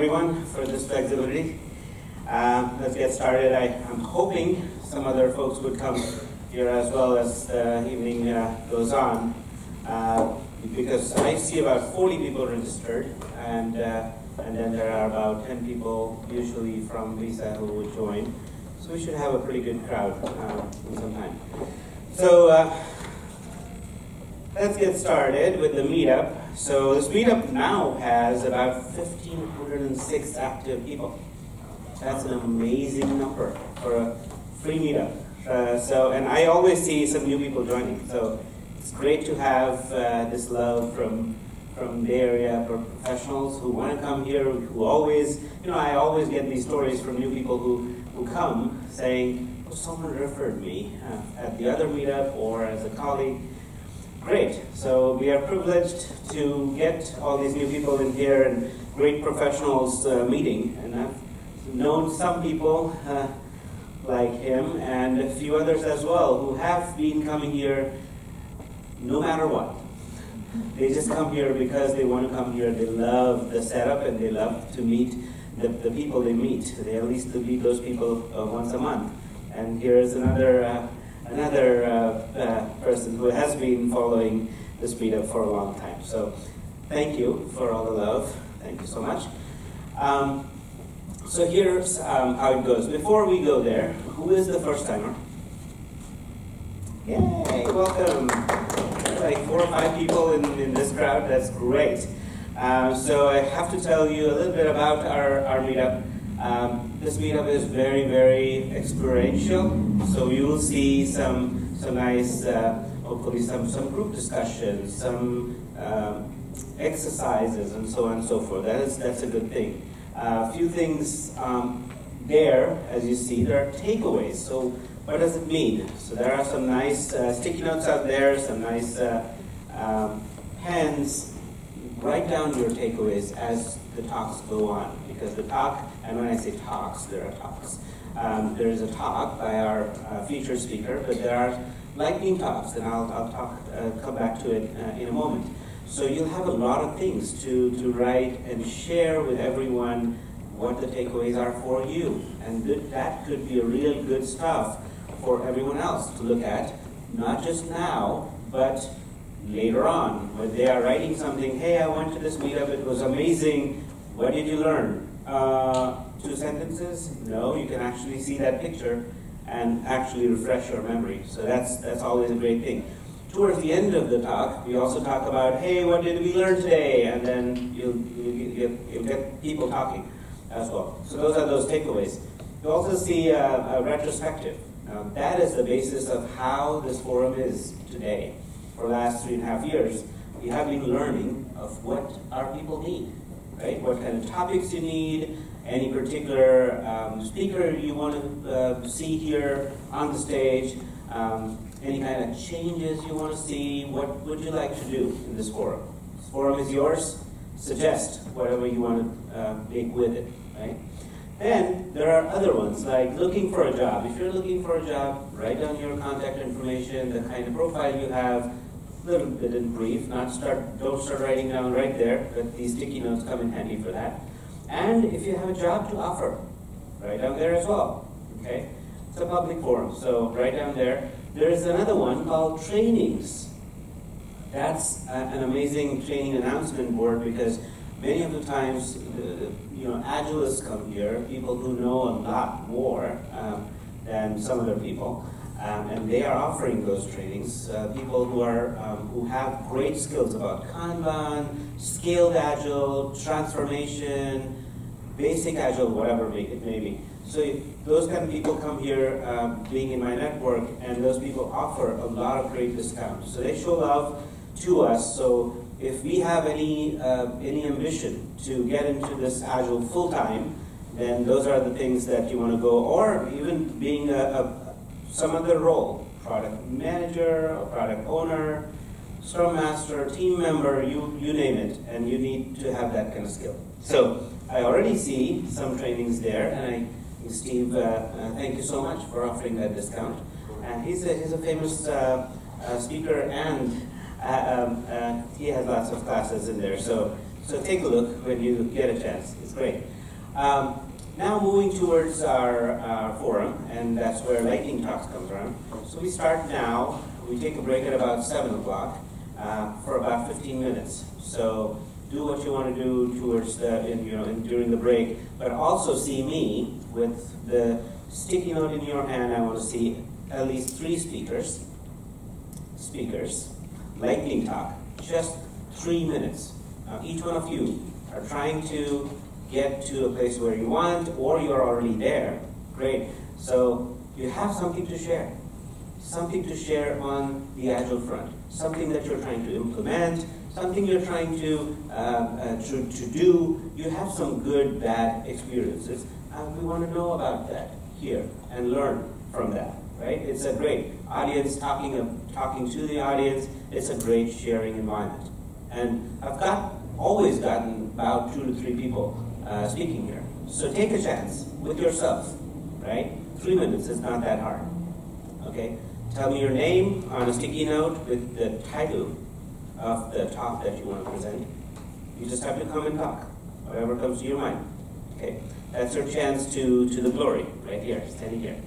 everyone for this flexibility. Let's get started. I'm hoping some other folks would come here as well as the evening goes on, because I see about 40 people registered, and then there are about 10 people usually from Lisa who would join. So we should have a pretty good crowd in some time. So let's get started with the meetup. So this meetup now has about 1,506 active people. That's an amazing number for a free meetup. And I always see some new people joining. So it's great to have this love from the area for professionals who want to come here, who always, I always get these stories from new people who come saying, oh, someone referred me at the other meetup or as a colleague. Great. So we are privileged to get all these new people in here and great professionals meeting. And I've known some people like him and a few others as well who have been coming here no matter what. They just come here because they want to come here. They love the setup and they love to meet the people they meet. They at least meet those people once a month. And here's another person who has been following this meetup for a long time. So thank you for all the love. Thank you so much. So here's how it goes. Before we go there, who is the first timer? Yay, welcome. There's like 4 or 5 people in this crowd. That's great. So I have to tell you a little bit about our meetup. This meetup is very, very experiential. So you will see some nice, hopefully some group discussions, some exercises, and so on and so forth. That's a good thing. A few things there, as you see, there are takeaways. So what does it mean? So there are some nice sticky notes out there, some nice pens. Write down your takeaways as the talks go on, because the talk, and when I say talks, there are talks. There is a talk by our featured speaker, but there are lightning talks, and I'll come back to it in a moment. So you'll have a lot of things to write and share with everyone what the takeaways are for you. And that could be a real good stuff for everyone else to look at, not just now, but later on, when they are writing something, hey, I went to this meetup, it was amazing, what did you learn? 2 sentences? No, you can actually see that picture and actually refresh your memory. So that's always a great thing. Towards the end of the talk, we also talk about, hey, what did we learn today? And then you'll get people talking as well. So those are those takeaways. You also see a retrospective. Now, that is the basis of how this forum is today. For the last 3.5 years, we have been learning of what our people need, right? What kind of topics you need, any particular speaker you want to see here on the stage, any kind of changes you want to see, what would you like to do in this forum? This forum is yours. Suggest whatever you want to make with it, right? Then there are other ones, like looking for a job. If you're looking for a job, write down your contact information, the kind of profile you have, a little bit in brief. Don't start writing down right there, but these sticky notes come in handy for that. And if you have a job to offer, write down there as well. Okay, it's a public forum, so write down there. There is another one called trainings. That's an amazing training announcement board, because many of the times, Agilists come here, people who know a lot more than some other people, and they are offering those trainings. People who have great skills about Kanban, scaled Agile, transformation, basic Agile, whatever it may be. So those kind of people come here, being in my network, and those people offer a lot of great discounts. So they show love to us. So if we have any ambition to get into this Agile full-time, then those are the things that you want to go, or even being some other role, product manager, a product owner, Scrum Master, team member, you name it, and you need to have that kind of skill. So I already see some trainings there, and Steve, thank you so much for offering that discount. And he's a famous speaker, and he has lots of classes in there. So take a look when you get a chance. It's great. Now moving towards our forum, and that's where lightning talks come from. So we start now. We take a break at about 7 o'clock for about 15 minutes. So do what you want to do towards during the break, but also see me with the sticky note in your hand. I want to see at least 3 speakers, lightning talk, just 3 minutes. Now each one of you are trying to get to a place where you want, or you're already there. Great. So you have something to share. Something to share on the Agile front. Something that you're trying to implement, something you're trying to do. You have some good, bad experiences. We want to know about that here and learn from that, right? It's a great audience talking to the audience. It's a great sharing environment. And I've always gotten about 2 to 3 people speaking here. So take a chance with yourself, right? 3 minutes is not that hard, okay? Tell me your name on a sticky note with the title of the talk that you want to present. You just have to come and talk, whatever comes to your mind, okay? That's your chance to the glory, right here, standing here.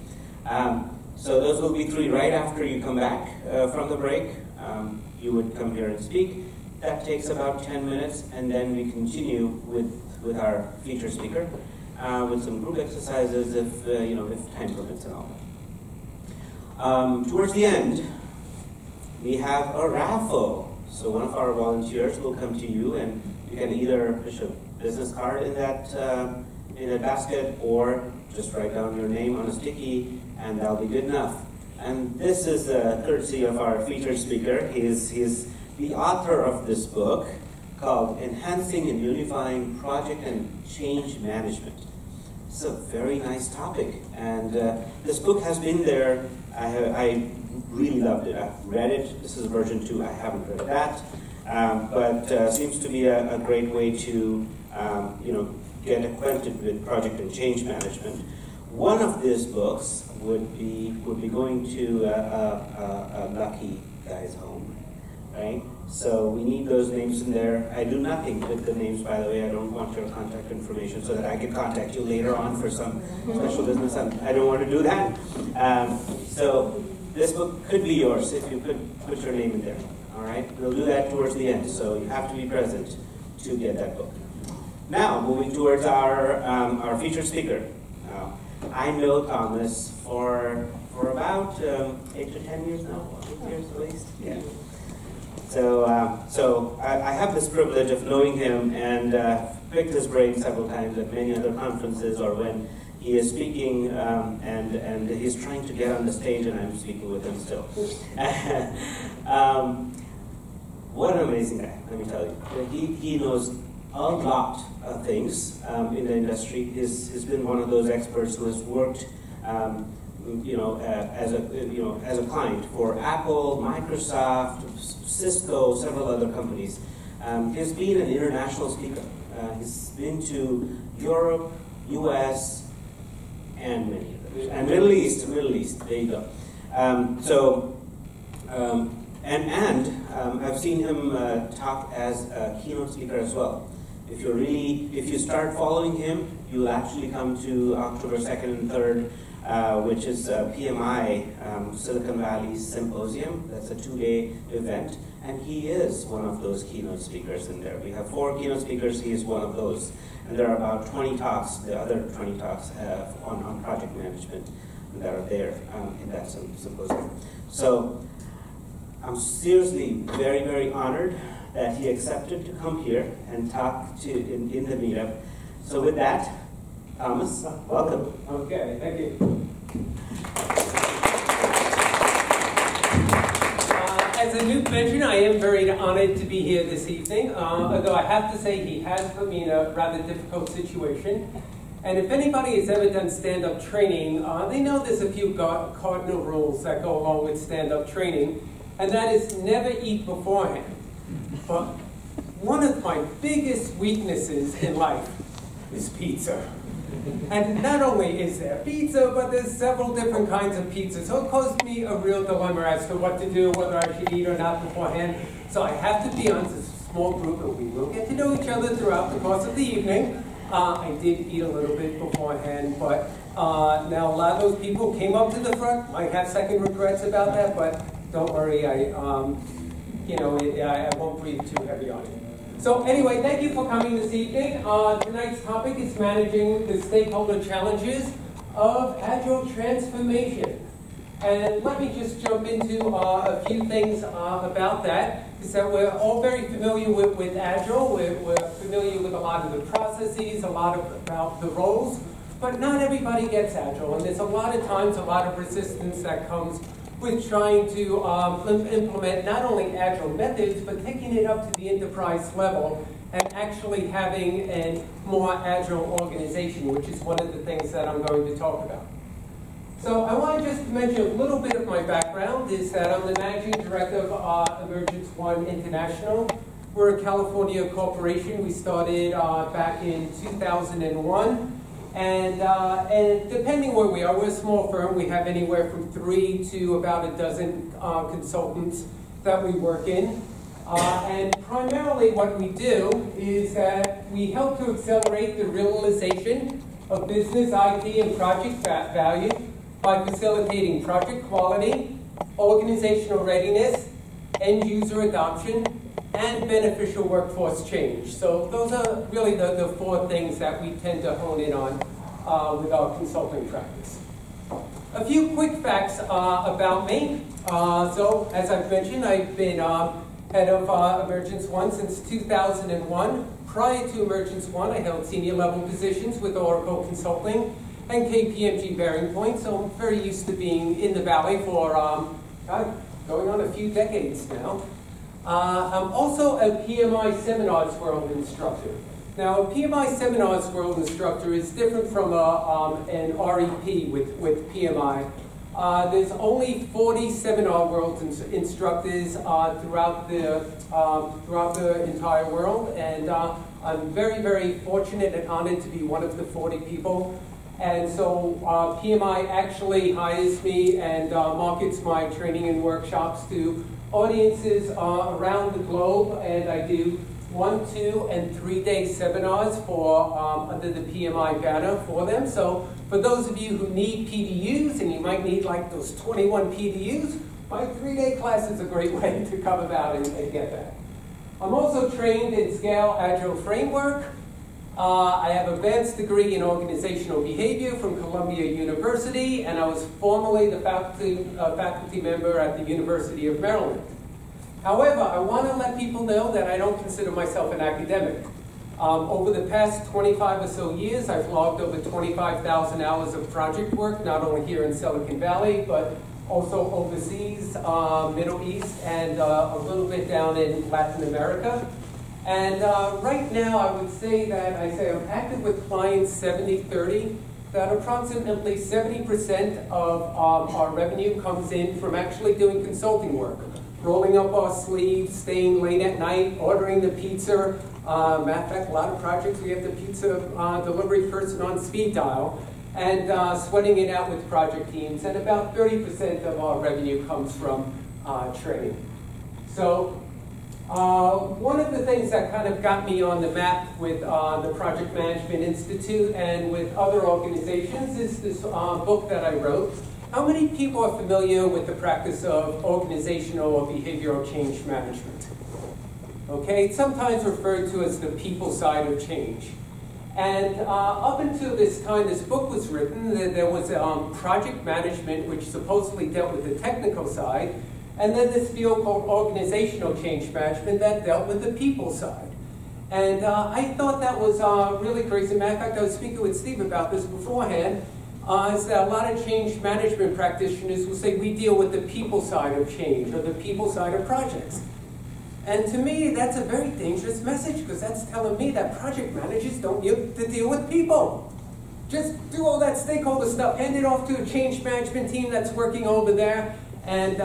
So those will be 3 right after you come back from the break. You would come here and speak. That takes about 10 minutes, and then we continue with our featured speaker with some group exercises if time permits and all that. Towards the end, we have a raffle. So one of our volunteers will come to you, and you can either push a business card in that basket, or just write down your name on a sticky, and that'll be good enough. And this is courtesy of our featured speaker. He's the author of this book called Enhancing and Unifying Project and Change Management. It's a very nice topic, and this book has been there. I really loved it. I've read it. This is version 2. I haven't read that, but seems to be a great way to get acquainted with project and change management. One of these books would be going to a lucky guy's home, right? So we need those names in there. I do nothing with the names, by the way. I don't want your contact information so that I can contact you later on for some special business. I don't want to do that. So this book could be yours if you could put your name in there. All right? We'll do that towards the end, so you have to be present to get that book. Now, moving towards our featured speaker. I know Thomas for about 8 to 10 years now, 8 years at least. Yeah. So I have this privilege of knowing him and picked his brain several times at many other conferences, or when he is speaking and he's trying to get on the stage and I'm speaking with him still. What an amazing guy, let me tell you. He knows a lot of things in the industry. He's been one of those experts who has worked as a client for Apple, Microsoft, Cisco, several other companies. He's been an international speaker. He's been to Europe, US, and many others. And Middle East, there you go. I've seen him talk as a keynote speaker as well. If you start following him, you'll actually come to October 2nd and 3rd, which is PMI, Silicon Valley Symposium. That's a 2-day event, and he is one of those keynote speakers in there. We have 4 keynote speakers, he is one of those. And there are about 20 talks, the other 20 talks on project management that are there in that symposium. So I'm seriously very, very honored that he accepted to come here and talk in the meetup. So with that, Thomas, welcome. Okay, thank you. As a new veteran, I am very honored to be here this evening, although I have to say he has put me in a rather difficult situation. And if anybody has ever done stand-up training, they know there's a few cardinal rules that go along with stand-up training, and that is never eat beforehand. But one of my biggest weaknesses in life is pizza. And not only is there pizza, but there's several different kinds of pizza. So it caused me a real dilemma as to what to do, whether I should eat or not beforehand. So I have to be on this small group, and we will get to know each other throughout the course of the evening. I did eat a little bit beforehand, but now a lot of those people came up to the front. Might have second regrets about that, but don't worry, I won't breathe too heavy on you. So anyway, thank you for coming this evening. Tonight's topic is managing the stakeholder challenges of Agile transformation. And let me just jump into a few things about that. Is that we're all very familiar with Agile. We're familiar with a lot of the processes, a lot about the roles, but not everybody gets Agile. And there's a lot of times, a lot of resistance that comes with trying to implement not only Agile methods, but taking it up to the enterprise level and actually having a more Agile organization, which is one of the things that I'm going to talk about. So I want to just mention a little bit of my background, is that I'm the Managing Director of Emergence 1 International. We're a California corporation. We started back in 2001. And depending where we are, we're a small firm. We have anywhere from 3 to about a dozen consultants that we work in. And primarily what we do is that we help to accelerate the realization of business, IT, and project value by facilitating project quality, organizational readiness, end-user adoption, and beneficial workforce change. So those are really the 4 things that we tend to hone in on with our consulting practice. A few quick facts about me. So as I've mentioned, I've been head of Emergence 1 since 2001. Prior to Emergence 1, I held senior level positions with Oracle Consulting and KPMG Bearing Point, so I'm very used to being in the Valley for going on a few decades now. I'm also a PMI Seminars World instructor. Now, a PMI Seminars World instructor is different from an REP with PMI. There's only 40 Seminar World instructors throughout the entire world, and I'm very, very fortunate and honored to be one of the 40 people. And so PMI actually hires me and markets my training and workshops to audiences around the globe, and I do 1-, 2-, and 3-day seminars for under the PMI banner for them. So for those of you who need PDUs, and you might need like those 21 PDUs, my 3-day class is a great way to come about and get that. I'm also trained in Scale Agile Framework. I have an advanced degree in organizational behavior from Columbia University, and I was formerly the faculty member at the University of Maryland. However, I want to let people know that I don't consider myself an academic. Over the past 25 or so years, I've logged over 25,000 hours of project work, not only here in Silicon Valley, but also overseas, Middle East, and a little bit down in Latin America. And right now, I would say that I'm active with clients 70-30, that approximately 70% of our revenue comes in from actually doing consulting work, rolling up our sleeves, staying late at night, ordering the pizza. Matter of fact, a lot of projects we have the pizza delivery person on speed dial, and sweating it out with project teams. And about 30% of our revenue comes from training. So one of the things that kind of got me on the map with the Project Management Institute and with other organizations is this book that I wrote. How many people are familiar with the practice of organizational or behavioral change management? Okay, it's sometimes referred to as the people side of change. And up until this time this book was written, there was project management, which supposedly dealt with the technical side, and then this field called organizational change management that dealt with the people side. And I thought that was really crazy. Matter of fact, I was speaking with Steve about this beforehand, is that a lot of change management practitioners will say we deal with the people side of change or the people side of projects. And to me, that's a very dangerous message, because that's telling me that project managers don't need to deal with people. Just do all that stakeholder stuff, hand it off to a change management team that's working over there, and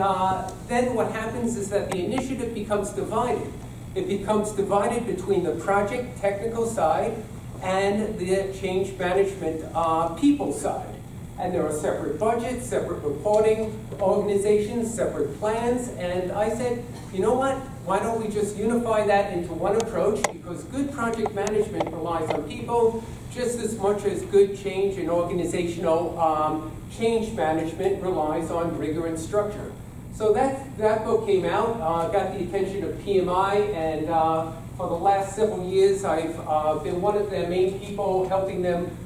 then what happens is that the initiative becomes divided. It becomes divided between the project technical side and the change management people side. And there are separate budgets, separate reporting organizations, separate plans, and I said, you know what? Why don't we just unify that into one approach? Because good project management relies on people, just as much as good change and organizational change management relies on rigor and structure. So that book came out, got the attention of PMI, and for the last several years I've been one of their main people helping them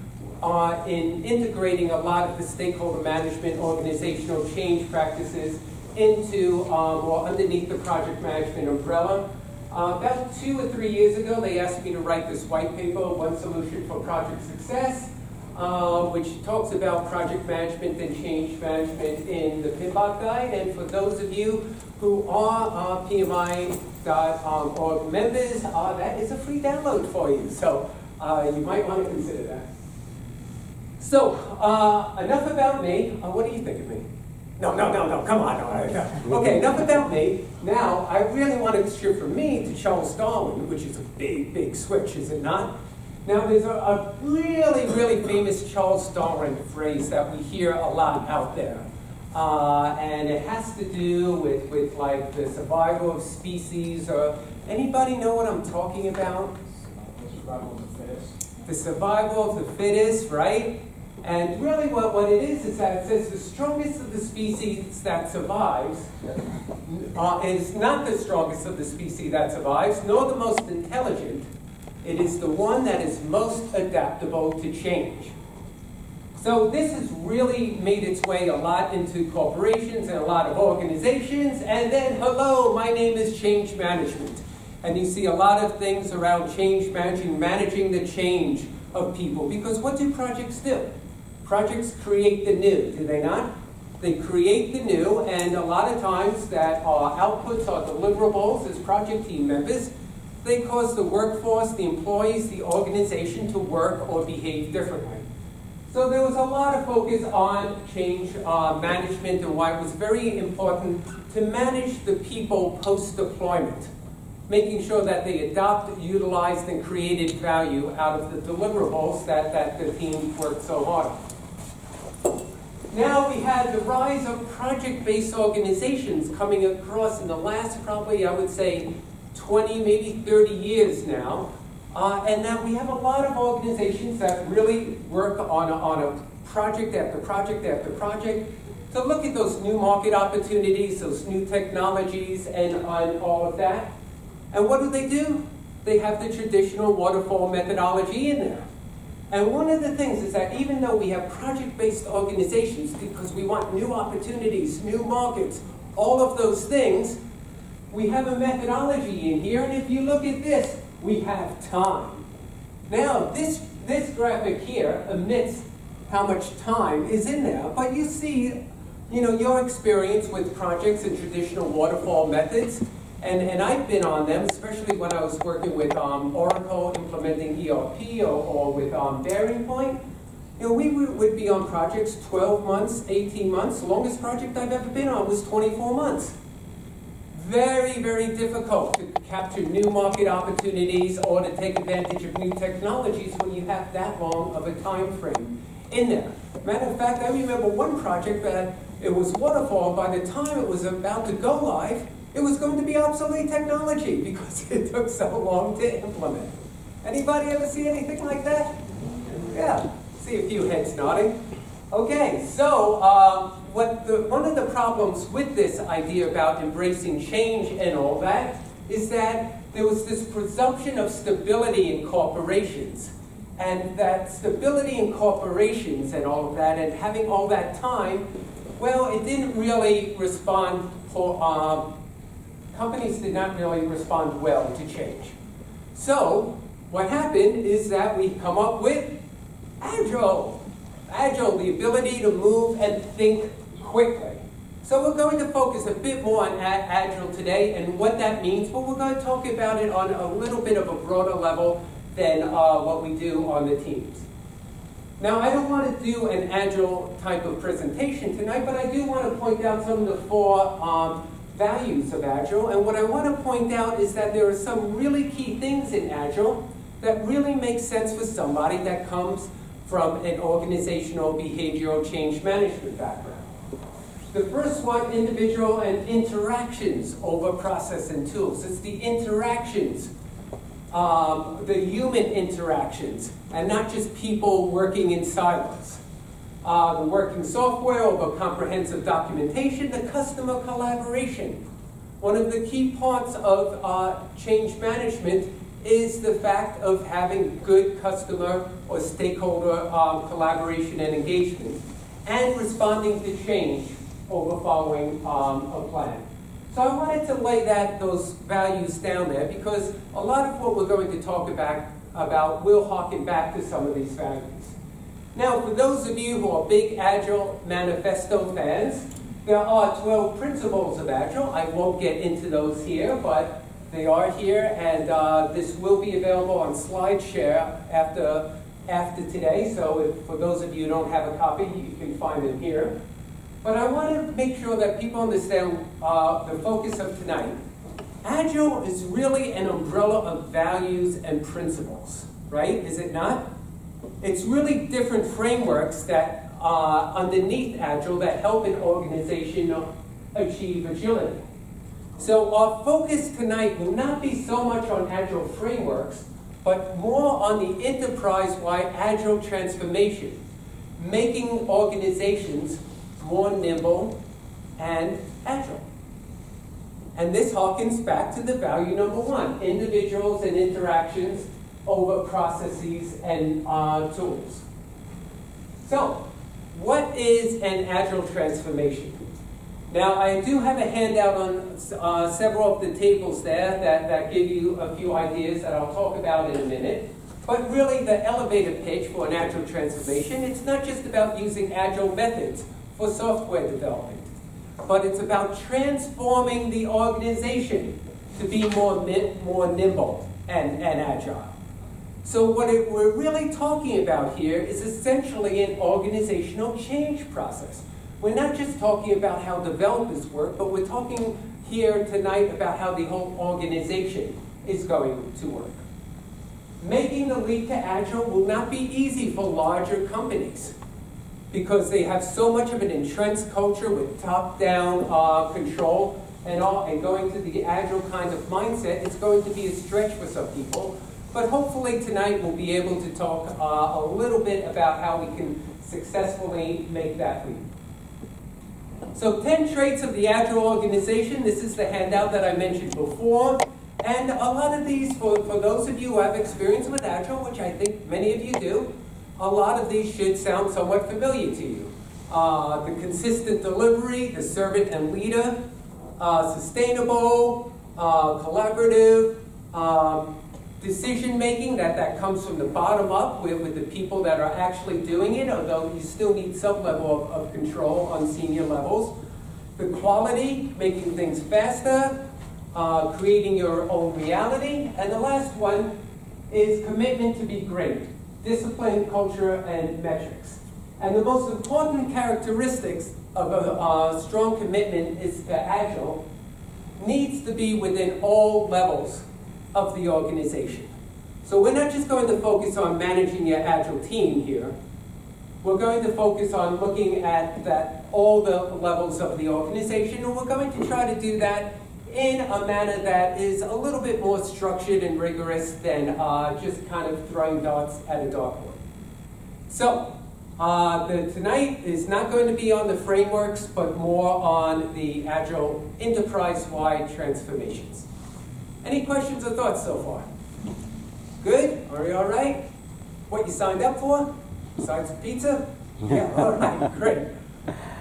in integrating a lot of the stakeholder management organizational change practices into or underneath the project management umbrella. About 2 or 3 years ago, they asked me to write this white paper, One Solution for Project Success, which talks about project management and change management in the PMBOK Guide. And for those of you who are PMI.org members, that is a free download for you. So you might want to consider that. So enough about me. What do you think of me? No, come on. Okay, enough about me. Now, I really want to shift from me to Charles Darwin, which is a big switch, is it not? Now, there's a really famous Charles Darwin phrase that we hear a lot out there. And it has to do with like the survival of species, or anybody know what I'm talking about? Survival of the fittest. The survival of the fittest, right? And really what it is that it says the strongest of the species that survives is not the strongest of the species that survives, nor the most intelligent. It is the one that is most adaptable to change. So this has really made its way a lot into corporations and a lot of organizations. And then, hello, my name is change management. And you see a lot of things around change managing the change of people. Because what do projects do? Projects create the new, do they not? They create the new, and a lot of times that our outputs, our deliverables as project team members, they cause the workforce, the employees, the organization to work or behave differently. So there was a lot of focus on change management and why it was very important to manage the people post-deployment, making sure that they adopted, utilized, and created value out of the deliverables that the team worked so hard on. Now we had the rise of project-based organizations coming across in the last probably, I would say, 20, maybe 30 years now. And now we have a lot of organizations that really work on a project after project after project to look at those new market opportunities, those new technologies, and all of that. And what do? They have the traditional waterfall methodology in there. And one of the things is that even though we have project-based organizations, because we want new opportunities, new markets, all of those things, we have a methodology in here. And if you look at this, we have time. Now, this graphic here omits how much time is in there, but you see, your experience with projects and traditional waterfall methods, and I've been on them, especially when I was working with Oracle implementing ERP or with Bearing Point. We would be on projects 12 months, 18 months. The longest project I've ever been on was 24 months. Very, very difficult to capture new market opportunities or to take advantage of new technologies when you have that long of a time frame in there. Matter of fact, I remember one project that it was waterfall. By the time it was about to go live, it was going to be obsolete technology because it took so long to implement. Anybody ever see anything like that? Yeah, see a few heads nodding. Okay, so one of the problems with this idea about embracing change and all that is that there was this presumption of stability in corporations. And that stability in corporations and all of that, and having all that time, well, it didn't really respond for, companies did not really respond well to change. So what happened is that we come up with Agile. Agile, the ability to move and think quickly. So we're going to focus a bit more on Agile today and what that means, but we're going to talk about it on a little bit of a broader level than what we do on the teams. Now, I don't want to do an Agile type of presentation tonight, but I do want to point out some of the four values of Agile. And what I want to point out is that there are some really key things in Agile that really make sense for somebody that comes from an organizational behavioral change management background. The first one, individual and interactions over process and tools. It's the interactions the human interactions, and not just people working in silos. The working software over comprehensive documentation, the customer collaboration. One of the key parts of change management is the fact of having good customer or stakeholder collaboration and engagement, and responding to change over following a plan. So I wanted to lay those values down there because a lot of what we're going to talk about will harken back to some of these values. Now, for those of you who are big Agile Manifesto fans, there are 12 principles of Agile. I won't get into those here, but they are here, and this will be available on SlideShare after today. So for those of you who don't have a copy, you can find them here. But I want to make sure that people understand the focus of tonight. Agile is really an umbrella of values and principles, right? Is it not? It's really different frameworks that underneath Agile that help an organization achieve agility. So our focus tonight will not be so much on Agile frameworks, but more on the enterprise-wide Agile transformation, making organizations more nimble and agile. And this harkens back to the value number one, individuals and interactions over processes and tools. So, what is an Agile transformation? Now, I do have a handout on several of the tables there that give you a few ideas that I'll talk about in a minute. But really, the elevator pitch for an Agile transformation, it's not just about using Agile methods for software development, but it's about transforming the organization to be more nimble and agile. So what we're really talking about here is essentially an organizational change process. We're not just talking about how developers work, but we're talking here tonight about how the whole organization is going to work. Making the leap to Agile will not be easy for larger companies because they have so much of an entrenched culture with top-down control and going to the Agile kind of mindset. It's going to be a stretch for some people. But hopefully tonight we'll be able to talk a little bit about how we can successfully make that leap. So 10 traits of the Agile organization. This is the handout that I mentioned before. And a lot of these, for those of you who have experience with Agile, which I think many of you do, a lot of these should sound somewhat familiar to you. The consistent delivery, the servant and leader, sustainable, collaborative, decision-making, that comes from the bottom up with the people that are actually doing it, although you still need some level of control on senior levels. The quality, making things faster, creating your own reality. And the last one is commitment to be great, discipline, culture, and metrics. And the most important characteristics of a strong commitment is to Agile needs to be within all levels of the organization. So we're not just going to focus on managing your Agile team here. We're going to focus on looking at all the levels of the organization, and we're going to try to do that in a manner that is a little bit more structured and rigorous than just kind of throwing darts at a dartboard. So tonight is not going to be on the frameworks, but more on the Agile enterprise-wide transformations. Any questions or thoughts so far? Good? Are you all right? What you signed up for? Besides pizza? Yeah, all right, great.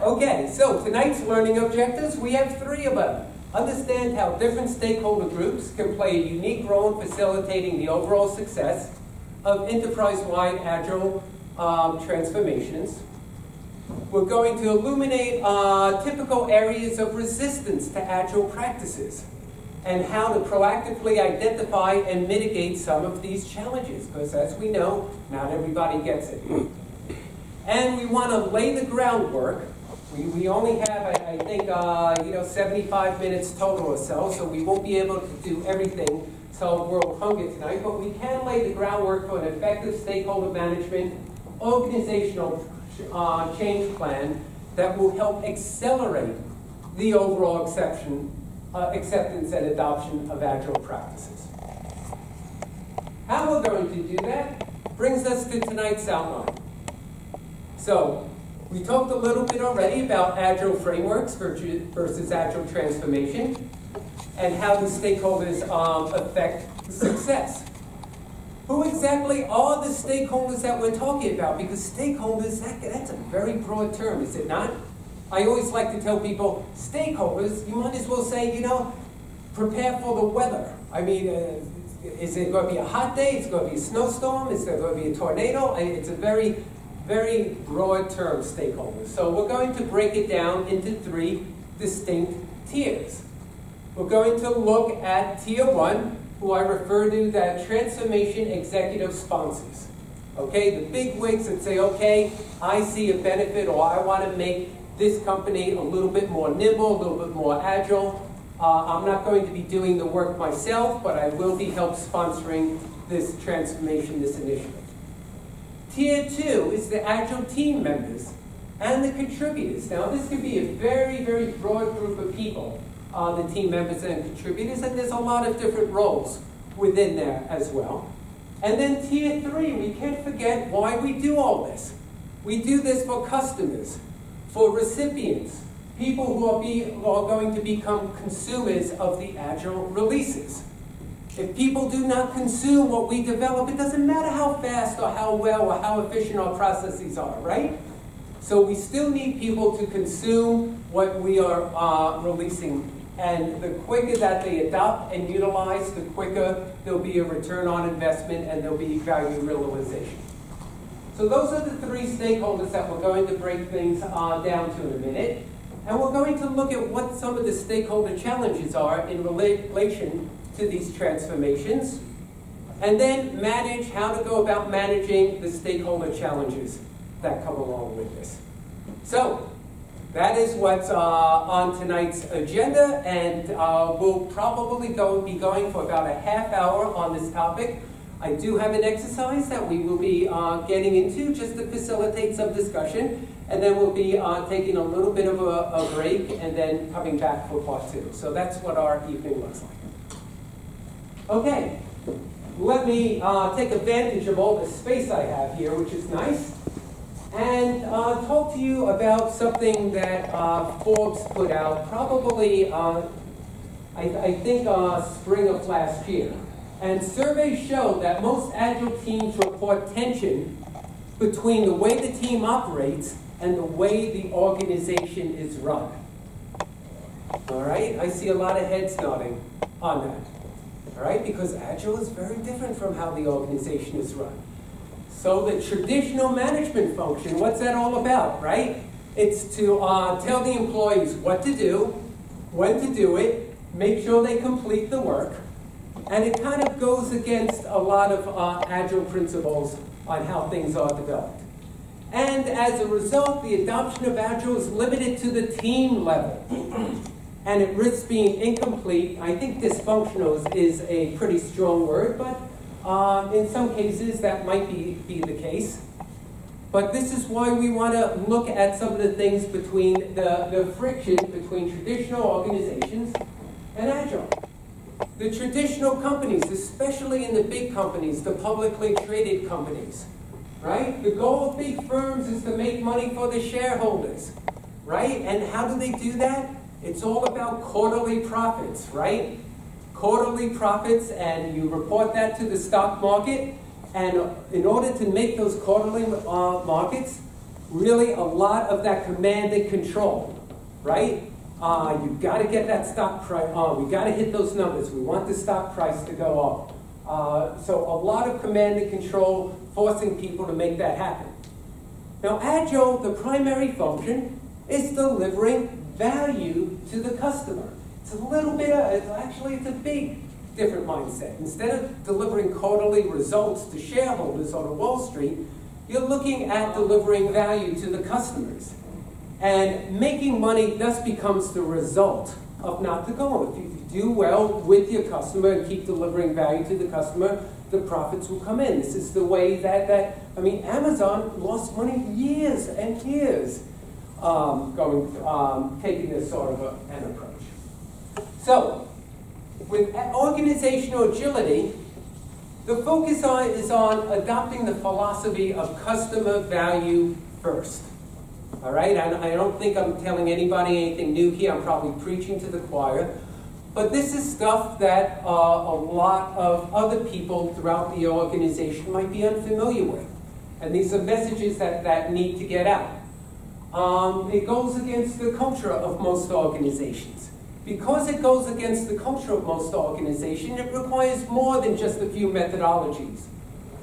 Okay, so tonight's learning objectives, we have 3 of them. Understand how different stakeholder groups can play a unique role in facilitating the overall success of enterprise-wide Agile transformations. We're going to illuminate typical areas of resistance to Agile practices and how to proactively identify and mitigate some of these challenges, because as we know, not everybody gets it. And we want to lay the groundwork. We only have, I think, 75 minutes total or so we won't be able to do everything solve world hunger tonight, but we can lay the groundwork for an effective stakeholder management, organizational change plan that will help accelerate the overall acceptance and adoption of Agile practices. How we're going to do that brings us to tonight's outline. So, we talked a little bit already about Agile frameworks versus Agile transformation and how the stakeholders affect success. Who exactly are the stakeholders that we're talking about? Because stakeholders, that's a very broad term, is it not? I always like to tell people, stakeholders, you might as well say, you know, prepare for the weather. I mean, is it going to be a hot day? Is it going to be a snowstorm? Is there going to be a tornado? It's a very, very broad term, stakeholders. So we're going to break it down into 3 distinct tiers. We're going to look at tier 1, who I refer to as transformation executive sponsors. Okay, the big wigs that say, okay, I see a benefit, or I want to make this company a little bit more nimble, a little bit more agile. I'm not going to be doing the work myself, but I will be help sponsoring this transformation, this initiative. Tier 2 is the Agile team members and the contributors. Now, this could be a very, very broad group of people, the team members and contributors, and there's a lot of different roles within there as well. And then tier 3, we can't forget why we do all this. We do this for customers, for recipients, people who are going to become consumers of the Agile releases. If people do not consume what we develop, it doesn't matter how fast or how well or how efficient our processes are, right? So we still need people to consume what we are releasing. And the quicker that they adopt and utilize, the quicker there'll be a return on investment and there'll be value realization. So those are the 3 stakeholders that we're going to break things down to in a minute. And we're going to look at what some of the stakeholder challenges are in relation to these transformations. And then manage how to go about managing the stakeholder challenges that come along with this. So that is what's on tonight's agenda, and we'll probably be going for about a half hour on this topic. I do have an exercise that we will be getting into just to facilitate some discussion, and then we'll be taking a little bit of a break and then coming back for part 2. So that's what our evening looks like. Okay, let me take advantage of all the space I have here, which is nice, and talk to you about something that Forbes put out probably, I think, spring of last year. And surveys show that most Agile teams report tension between the way the team operates and the way the organization is run. All right, I see a lot of heads nodding on that. All right, because Agile is very different from how the organization is run. So the traditional management function, what's that all about, right? It's to tell the employees what to do, when to do it, make sure they complete the work, and it kind of goes against a lot of Agile principles on how things are developed. And as a result, the adoption of Agile is limited to the team level. And it risks being incomplete. I think dysfunctional is a pretty strong word, but in some cases that might be the case. But this is why we want to look at some of the things between the friction between traditional organizations and Agile. The traditional companies, especially in the big companies, the publicly traded companies, right? The goal of big firms is to make money for the shareholders, right? And how do they do that? It's all about quarterly profits, right? Quarterly profits, and you report that to the stock market. And in order to make those quarterly markets, really a lot of that command and control, right? You've got to get that stock price on. We've got to hit those numbers. We want the stock price to go up. So a lot of command and control, forcing people to make that happen. Now, Agile, the primary function, is delivering value to the customer. It's a little bit it's a big different mindset. Instead of delivering quarterly results to shareholders on Wall Street, you're looking at delivering value to the customers. And making money thus becomes the result of not the goal. If you do well with your customer and keep delivering value to the customer, the profits will come in. This is the way Amazon lost money years and years taking this sort of an approach. So, with organizational agility, The focus is on adopting the philosophy of customer value first. All right, I don't think I'm telling anybody anything new here. I'm probably preaching to the choir. But this is stuff that a lot of other people throughout the organization might be unfamiliar with. And these are messages that need to get out. It goes against the culture of most organizations. Because it goes against the culture of most organizations, it requires more than just a few methodologies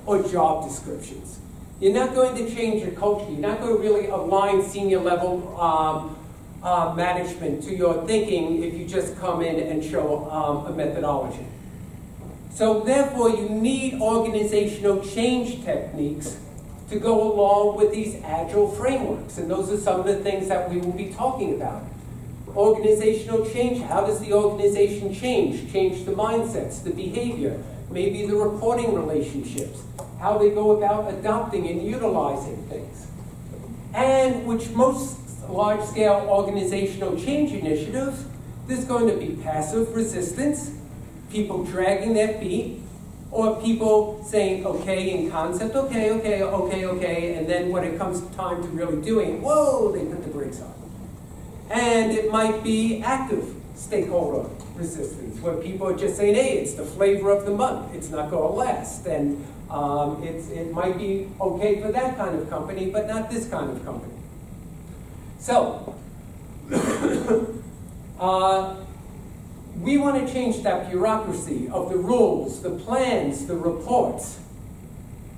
or job descriptions. You're not going to change your culture. You're not going to really align senior level management to your thinking if you just come in and show a methodology. So therefore, you need organizational change techniques to go along with these agile frameworks. And those are some of the things that we will be talking about. Organizational change, how does the organization change? Change the mindsets, the behavior, maybe the reporting relationships, how they go about adopting and utilizing things. And which most large-scale organizational change initiatives, there's going to be passive resistance, people dragging their feet, or people saying, okay, in concept, okay, and then when it comes time to really doing, whoa, they put the brakes on. And it might be active stakeholder resistance, where people are just saying, hey, it's the flavor of the month, it's not going to last, and it might be okay for that kind of company, but not this kind of company. So, we want to change that bureaucracy of the rules, the plans, the reports.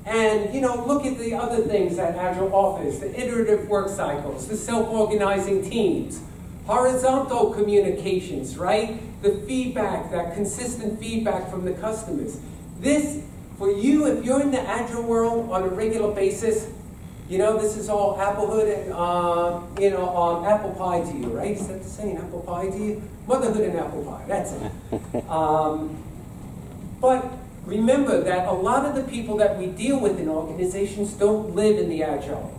And, look at the other things that Agile offers, the iterative work cycles, the self-organizing teams, horizontal communications, right? The feedback, that consistent feedback from the customers. This, for you, if you're in the Agile world on a regular basis, this is all applehood and, apple pie to you, right? Is that the saying, apple pie to you? Motherhood and apple pie, that's it. But remember that a lot of the people that we deal with in organizations don't live in the Agile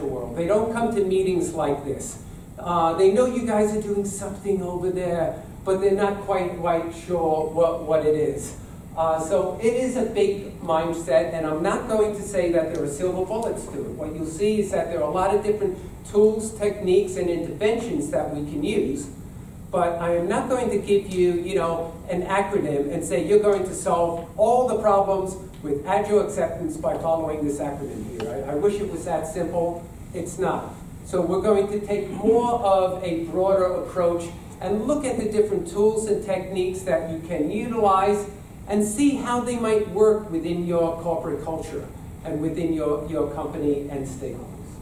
world. They don't come to meetings like this. They know you guys are doing something over there, but they're not quite sure what it is. So it is a big mindset, and I'm not going to say that there are silver bullets to it. What you'll see is that there are a lot of different tools, techniques, and interventions that we can use, but I am not going to give you, an acronym and say you're going to solve all the problems with Agile acceptance by following this acronym here. I wish it was that simple. It's not. So we're going to take more of a broader approach and look at the different tools and techniques that you can utilize and see how they might work within your corporate culture and within your company and stakeholders.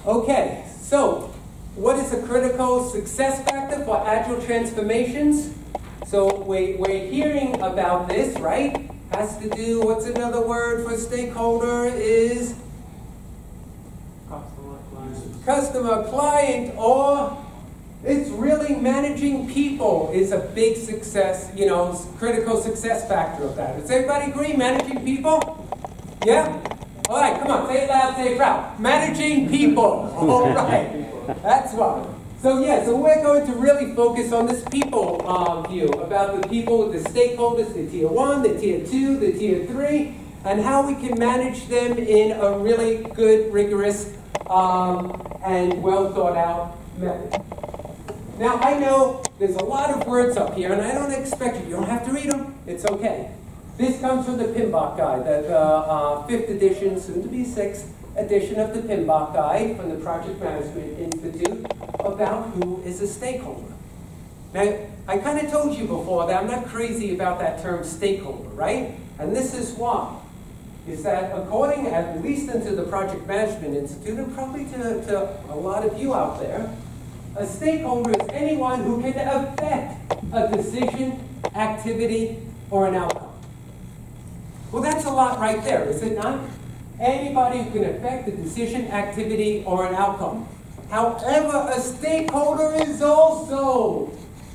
Okay, so what is a critical success factor for Agile transformations? So we're hearing about this, right? Has to do, what's another word for stakeholder is? Customer, client, or it's really managing people is a big success, critical success factor of that. Does everybody agree? Managing people? Yeah? All right, come on, say it loud, say it proud. Managing people. All right, that's one. So we're going to really focus on this people view, about the people, the stakeholders, the tier 1, the tier 2, the tier 3, and how we can manage them in a really good, rigorous, and well thought out method. Now, I know there's a lot of words up here, and I don't expect you don't have to read them. It's okay. This comes from the PMBOK guide, the 5th edition, soon to be 6th edition of the PMBOK guide from the Project Management Institute about who is a stakeholder. Now, I kind of told you before that I'm not crazy about that term stakeholder, right? And this is why. Is that according, at least into the Project Management Institute, and probably to a lot of you out there, a stakeholder is anyone who can affect a decision, activity, or an outcome. Well, that's a lot right there, is it not? Anybody who can affect a decision, activity, or an outcome. However, a stakeholder is also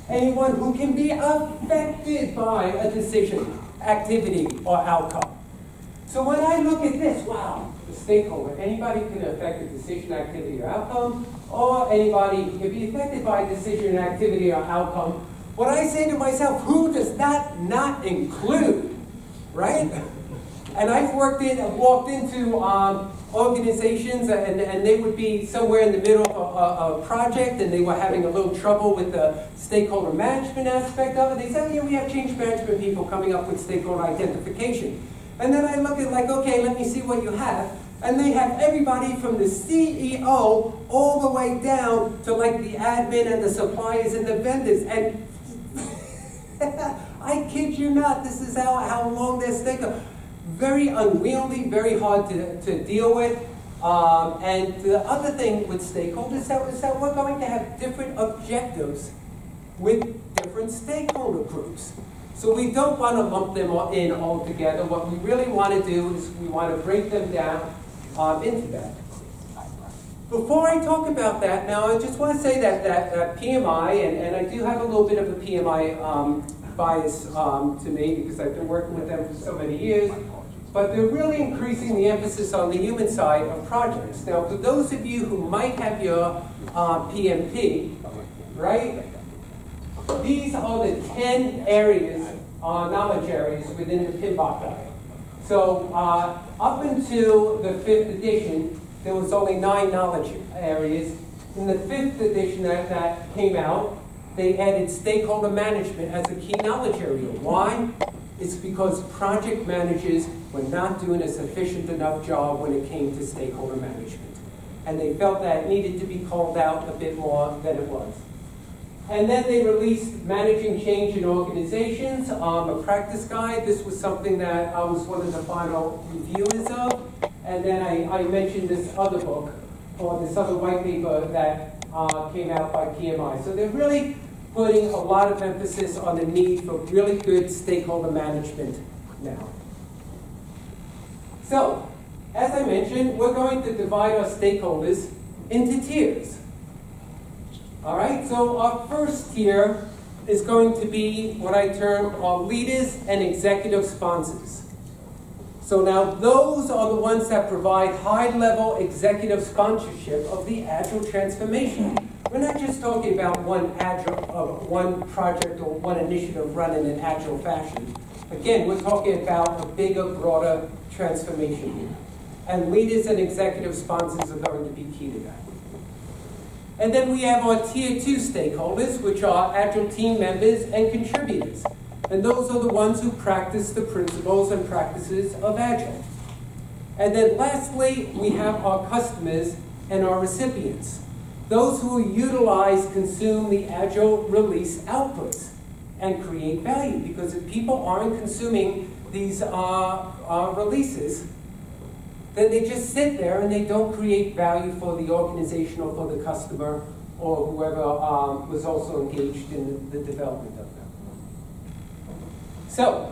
anyone who can be affected by a decision, activity, or outcome. So when I look at this, wow, the stakeholder, anybody who can affect a decision, activity, or outcome, or anybody who can be affected by a decision, activity, or outcome, what I say to myself, who does that not include, right? And I've walked into organizations, and they would be somewhere in the middle of a project, and they were having a little trouble with the stakeholder management aspect of it. They said, yeah, we have change management people coming up with stakeholder identification. And then I look at like, okay, let me see what you have. And they have everybody from the CEO all the way down to like the admin and the suppliers and the vendors. And I kid you not, this is how long their stakeholder. Very unwieldy, very hard to deal with. And the other thing with stakeholders is that we're going to have different objectives with different stakeholder groups. So we don't want to lump them in all together. What we really want to do is we want to break them down into that. Before I talk about that, now I just want to say that PMI, and I do have a little bit of a PMI bias to me because I've been working with them for so many years, but they're really increasing the emphasis on the human side of projects. Now, for those of you who might have your PMP, right, these are the 10 areas, knowledge areas within the PMBOK diet. So up until the 5th edition, there was only 9 knowledge areas. In the 5th edition that came out, they added stakeholder management as a key knowledge area. Why? It's because project managers were not doing a sufficient enough job when it came to stakeholder management. And they felt that it needed to be called out a bit more than it was. And then they released Managing Change in Organizations, a practice guide. This was something that I was one of the final reviewers of. And then I mentioned this other book, or this other white paper that came out by PMI. So they're really putting a lot of emphasis on the need for really good stakeholder management now. So, as I mentioned, we're going to divide our stakeholders into tiers. All right, so our first tier is going to be what I term our leaders and executive sponsors. So now those are the ones that provide high-level executive sponsorship of the Agile transformation. We're not just talking about one project or one initiative run in an Agile fashion. Again, we're talking about a bigger, broader transformation here. And leaders and executive sponsors are going to be key to that. And then we have our Tier 2 stakeholders, which are Agile team members and contributors. And those are the ones who practice the principles and practices of Agile. And then lastly, we have our customers and our recipients. Those who utilize, consume the Agile release outputs and create value. Because if people aren't consuming these releases, then they just sit there and they don't create value for the organization or for the customer or whoever was also engaged in the development of them. So,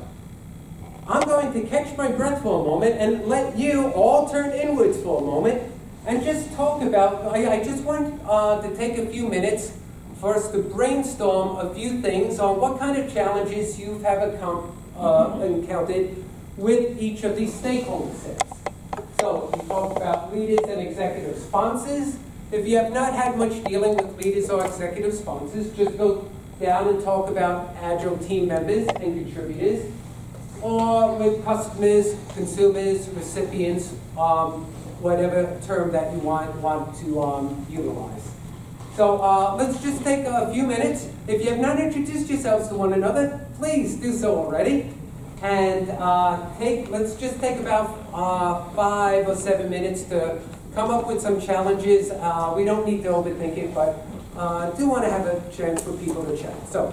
I'm going to catch my breath for a moment and let you all turn inwards for a moment and just talk about, I just want to take a few minutes for us to brainstorm a few things on what kind of challenges you have encountered with each of these stakeholder sets. So, we talked about leaders and executive sponsors. If you have not had much dealing with leaders or executive sponsors, just go down and talk about Agile team members and contributors, or with customers, consumers, recipients, whatever term that you want to utilize. So let's just take a few minutes. If you have not introduced yourselves to one another, please do so already. And let's just take about 5 or 7 minutes to come up with some challenges. We don't need to overthink it, but I do want to have a chance for people to chat. So,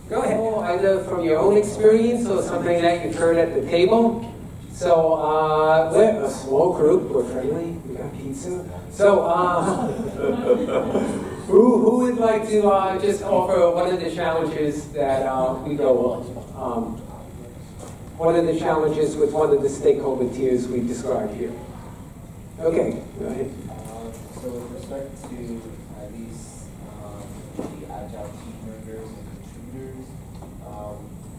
go ahead. Either from your own experience or something that you've heard at the table. So, we're a small group, we're friendly, we got pizza. So, who would like to just offer one of the challenges that we go on? One of the challenges with one of the stakeholder tiers we described here. Okay, go ahead. So with respect to at least the Agile team members and contributors,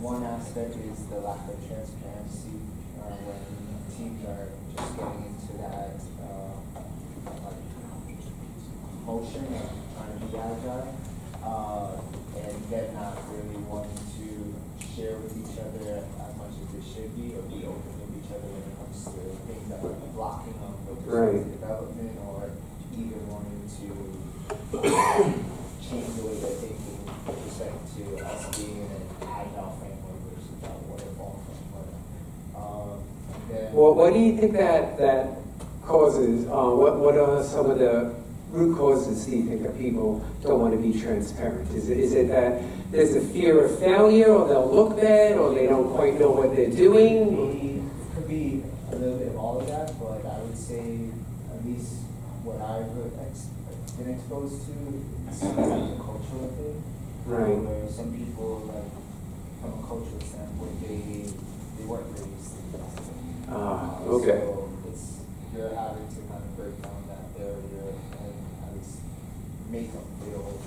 one aspect is the lack of transparency when teams are just getting into that motion of trying to be Agile. and then not really wanting to share with each other as much as they should be, or be open with each other when it comes to things that are blocking on the person's development, or even wanting to change the way they're thinking with respect to us being in an agile framework versus a waterfall framework. Well, what do you think that causes? What are some of the root causes, do you think, that people don't want to be transparent? Is it that there's a fear of failure, or they'll look bad, or they don't quite know what they're doing? It could be a little bit of all of that, but I would say, at least what I've been exposed to, is a cultural thing. Right. Where some people, like, from a cultural standpoint, they weren't raised. Okay. So you're having to kind of break down that barrier and at least make them feel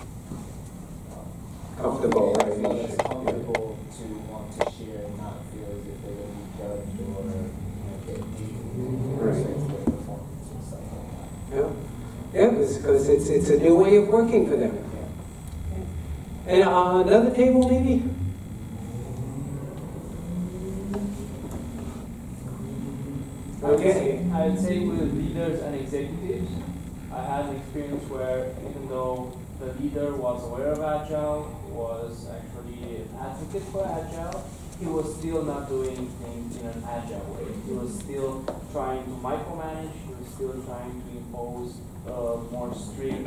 comfortable, right? It's comfortable to want to share and not feel as if they're going to be judged or get Right. their performance and stuff like that. Yeah, because it's a new way of working for them. Yeah. And another table, maybe? Okay. I would say with leaders and executives, I had an experience where even though the leader was aware of Agile, was actually an advocate for Agile, he was still not doing things in an Agile way. He was still trying to micromanage, he was still trying to impose a more strict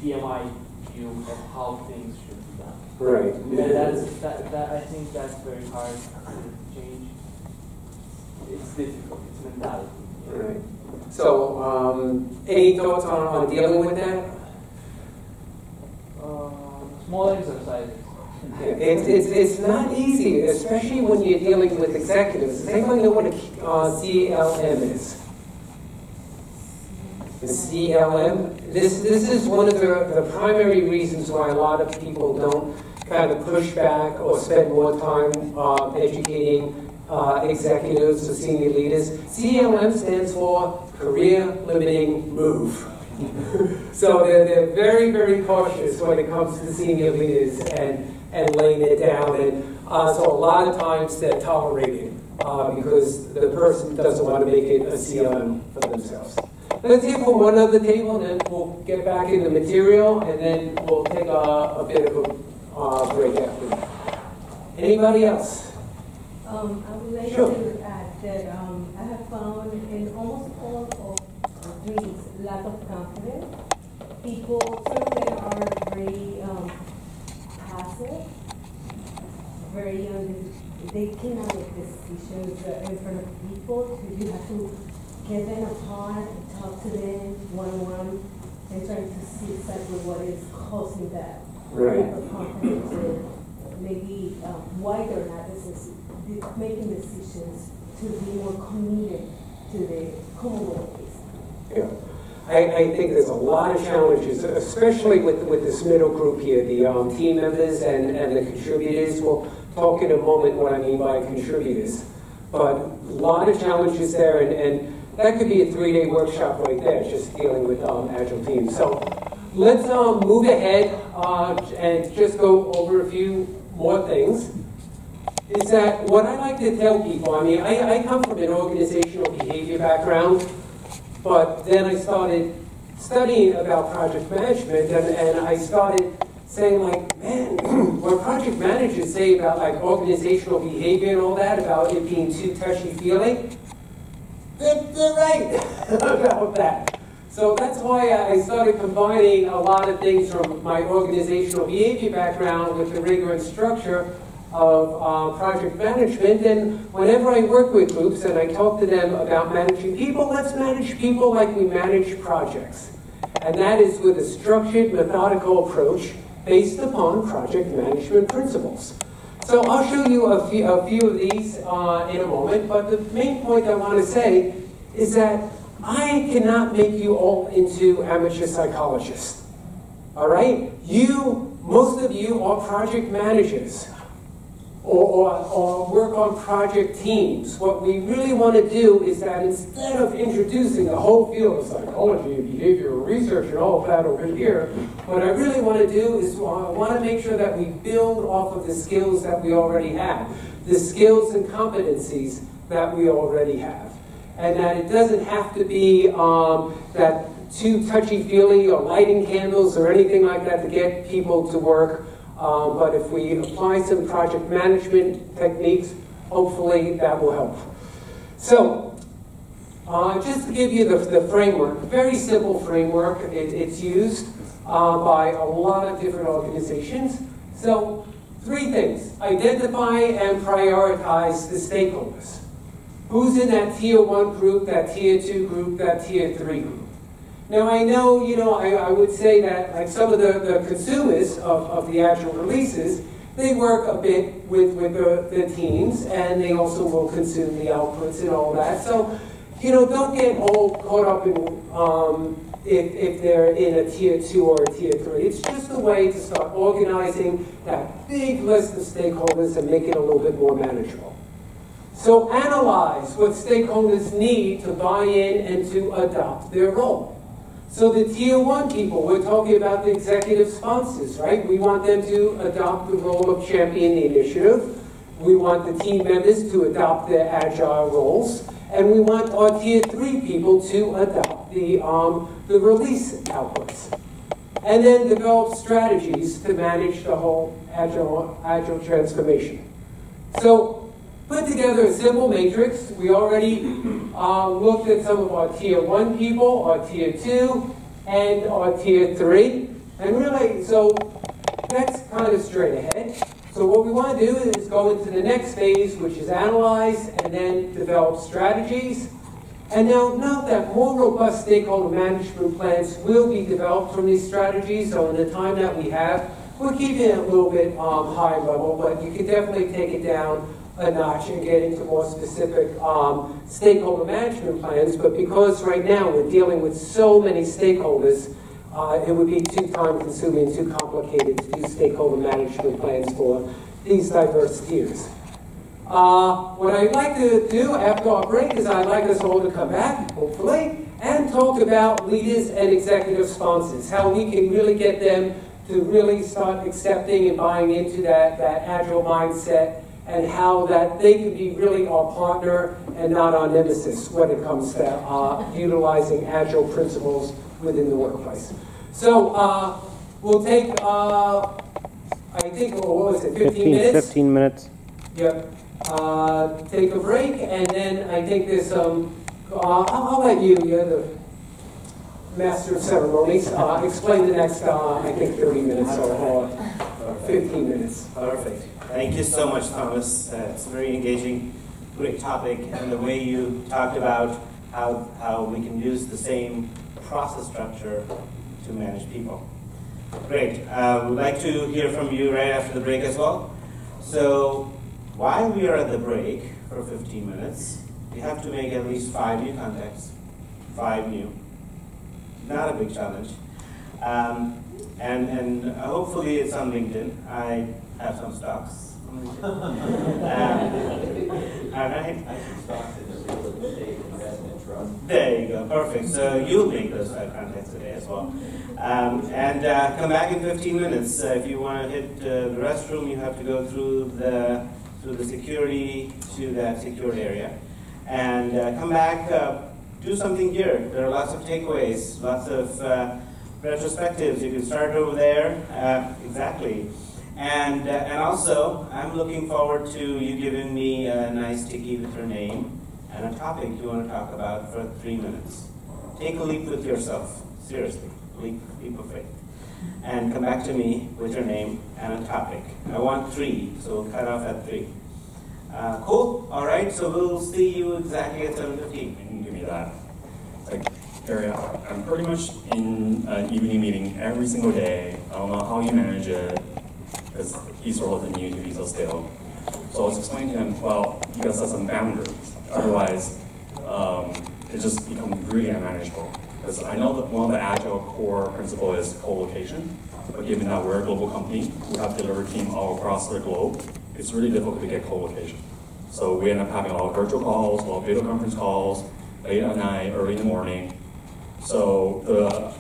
PMI view of how things should be done. Right. And that I think that's very hard to change. It's difficult, it's mentality. Right. So, any thoughts on dealing with that? Small exercises. It's not easy, especially when you're dealing with executives. Does anybody know what a CLM is? The CLM? This is one of the primary reasons why a lot of people don't kind of push back or spend more time educating executives or senior leaders. CLM stands for Career Limiting Move. So they're very, very cautious when it comes to senior leaders and laying it down. And so a lot of times they're tolerated because the person doesn't want to make it a CLM for themselves. Let's hear from one other table, and then we'll get back in the material, and then we'll take a bit of a break after that. Anybody else? I would like Sure. to add that I have found in almost all of dreams lack of confidence. People, some of them are very passive, very they cannot make decisions in front of people. So you have to get them apart, talk to them one-on-one, and try to see exactly what is causing that lack of confidence, or maybe why they're not making decisions to be more committed to the common goals. Yeah. I think there's a lot of challenges, especially with this middle group here, the team members and the contributors. We'll talk in a moment what I mean by contributors. But a lot of challenges there, and that could be a 3-day workshop right there, just dealing with Agile teams. So let's move ahead and just go over a few more things. Is that what I like to tell people? I mean, I come from an organizational behavior background, but then I started studying about project management, and I started saying, like, man, what project managers say about like organizational behavior and all that, about it being too touchy-feely, they're right about that. So that's why I started combining a lot of things from my organizational behavior background with the rigor and structure of project management. And whenever I work with groups and I talk to them about managing people, let's manage people like we manage projects. And that is with a structured, methodical approach based upon project management principles. So I'll show you a few of these in a moment, but the main point I want to say is that I cannot make you all into amateur psychologists. All right? Most of you are project managers. or work on project teams. What we really want to do is that instead of introducing the whole field of psychology and behavioral research and all of that over here, what I really want to do is I want to make sure that we build off of the skills that we already have, the skills and competencies that we already have. And that it doesn't have to be that too touchy-feely or lighting candles or anything like that to get people to work. But if we apply some project management techniques, hopefully that will help. So, just to give you the framework, very simple framework. It's used by a lot of different organizations. So, 3 things. Identify and prioritize the stakeholders. Who's in that tier 1 group, that tier 2 group, that tier 3 group? Now I know, I would say that like some of the consumers of the Agile releases, they work a bit with the teams, and they also will consume the outputs and all that. So, don't get all caught up in if they're in a tier 2 or a tier 3. It's just a way to start organizing that big list of stakeholders and make it a little bit more manageable. So analyze what stakeholders need to buy in and to adopt their role. So the tier 1 people, we're talking about the executive sponsors, right? We want them to adopt the role of champion the initiative. We want the team members to adopt their agile roles. And we want our tier 3 people to adopt the release outputs. And then develop strategies to manage the whole agile transformation. So put together a simple matrix. We already looked at some of our tier 1 people, our tier 2, and our tier 3. And really, so that's kind of straight ahead. So what we want to do is go into the next phase, which is analyze and then develop strategies. And now note that more robust stakeholder management plans will be developed from these strategies. So in the time that we have, we're keeping it a little bit high level, but you can definitely take it down a notch and get into more specific stakeholder management plans. But because right now we're dealing with so many stakeholders, it would be too time-consuming, too complicated to do stakeholder management plans for these diverse tiers. What I'd like to do after our break is I'd like us all to come back, hopefully, and talk about leaders and executive sponsors, how we can really get them to really start accepting and buying into that agile mindset, and how that they can be really our partner and not our nemesis when it comes to utilizing agile principles within the workplace. So we'll take, I think, what was it, 15 minutes? 15 minutes. Yep. Take a break, and then I think there's some, I'll let you, you're the master of ceremonies, explain the next, I think, 30 minutes or 15 minutes. Perfect. Thank you so much, Thomas. It's a very engaging, great topic, and the way you talked about how we can use the same process structure to manage people. Great. We'd like to hear from you right after the break as well. So while we are at the break for 15 minutes, we have to make at least 5 new contacts. 5 new. Not a big challenge. And hopefully it's on LinkedIn. I have some stocks on LinkedIn. All right. I have stocks in the real estate investment trust. There you go. Perfect. So you'll make those 5 contacts today as well. And come back in 15 minutes. If you want to hit the restroom, you have to go through the security to that secured area. And come back, do something here. There are lots of takeaways, lots of retrospectives. You can start over there. Exactly. And also, I'm looking forward to you giving me a nice sticky with your name and a topic you want to talk about for 3 minutes. Take a leap with yourself. Seriously, leap of faith. And come back to me with your name and a topic. I want 3, so we'll cut off at 3. Cool. All right. So we'll see you exactly at 7:15. You can give me that. Like, Gary, I'm pretty much in an evening meeting every single day. I don't know how you manage it, because he's relatively new to Visa still. So I was explaining to him, well, you gotta set some boundaries. Otherwise, it just becomes really unmanageable. Because I know that one of the Agile core principle is co-location, but given that we're a global company, we have delivery teams all across the globe, it's really difficult to get co-location. So we end up having a lot of virtual calls, a lot of video conference calls, late at night, early in the morning. So the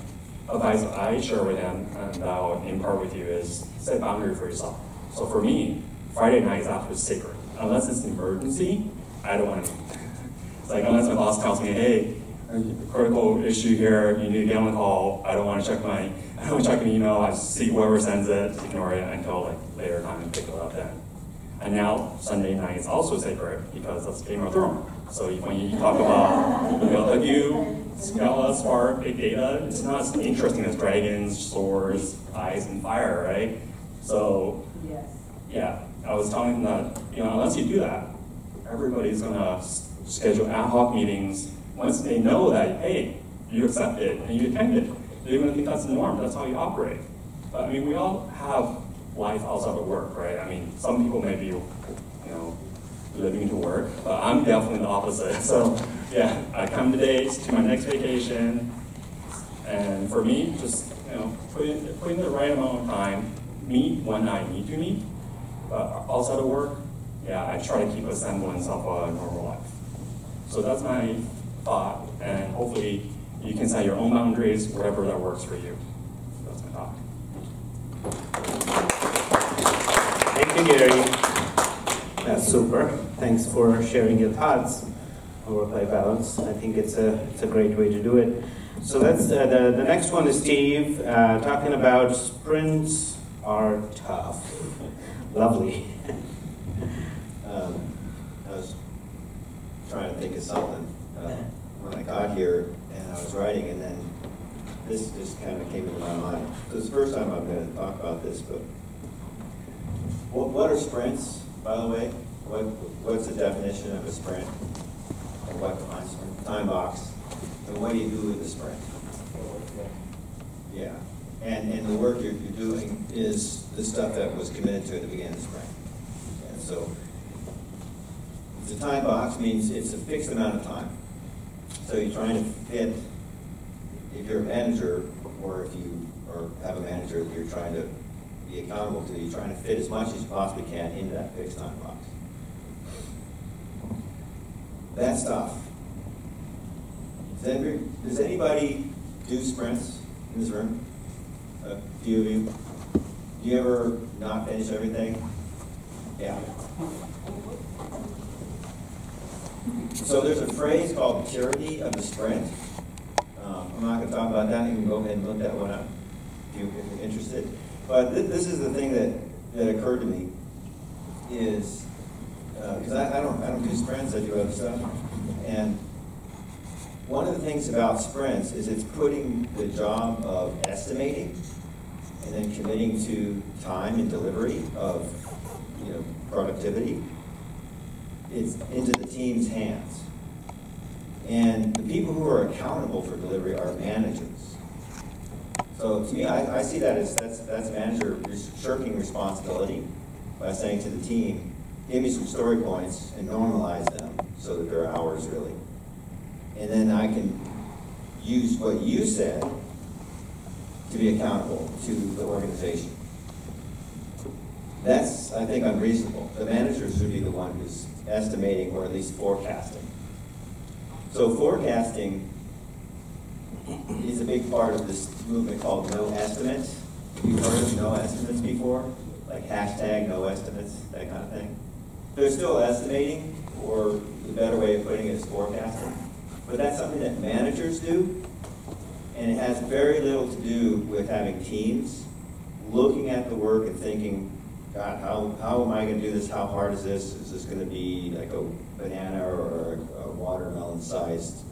advice I share with them and I'll impart with you is set boundary for yourself. So for me, Friday night is absolutely sacred. Unless it's an emergency, I don't want to meet. It's like unless my boss tells me, hey, critical issue here, you need to get on the call. I don't want to check an email. I see whoever sends it, ignore it until like later time and pick it up then. And now Sunday night is also sacred because that's Game of Thrones. So when you talk about Scala, Spark, big data, it's not as interesting as dragons, swords, ice, and fire, right? So yeah, I was telling them that unless you do that, everybody's gonna schedule ad hoc meetings. Once they know that, hey, you accept it and you attend it, they're gonna think that's the norm. That's how you operate. But I mean, we all have life outside of work, right? I mean, some people may be, living to work, but I'm definitely the opposite. So yeah, I come to dates to my next vacation, and for me, just put in the right amount of time, meet when I need to meet, but outside of work, yeah, I try to keep a semblance of a normal life. So that's my thought, and hopefully you can set your own boundaries, whatever that works for you. That's my thought. Thank you, Gary. That's super. Thanks for sharing your thoughts on work-life balance. I think it's a great way to do it. So that's the next one is Steve talking about sprints are tough. Lovely. I was trying to think of something when I got here, and I was writing, and then this just kind of came into my mind. This is the first time I'm going to talk about this, but what are sprints, by the way? What's the definition of a sprint? And what defines a time box? And what do you do with the sprint? Yeah. And the work you're doing is the stuff that was committed to at the beginning of the sprint. And so the time box means it's a fixed amount of time. So you're trying to fit, if you're a manager, or if you have a manager that you're trying to be accountable to, you're trying to fit as much as you possibly can into that fixed time box. That stuff. Does anybody do sprints in this room? A few of you. Do you ever not finish everything? Yeah. So there's a phrase called purity of the sprint. I'm not going to talk about that. You can go ahead and look that one up if you're interested. But this is the thing that occurred to me is because I don't do sprints. I do other stuff. And one of the things about sprints is it's putting the job of estimating and then committing to time and delivery of productivity. It's into the team's hands. And the people who are accountable for delivery are managers. So to me, I see that as that's manager shirking responsibility by saying to the team, give me some story points and normalize them so that they're ours really. And then I can use what you said to be accountable to the organization. That's, I think, unreasonable. The manager should be the one who's estimating or at least forecasting. So forecasting is a big part of this movement called no estimates. You've heard of no estimates before? Like hashtag no estimates, that kind of thing. They're still estimating, or the better way of putting it is forecasting. But that's something that managers do, and it has very little to do with having teams looking at the work and thinking, God, how am I going to do this? How hard is this? Is this going to be like a banana or a watermelon-sized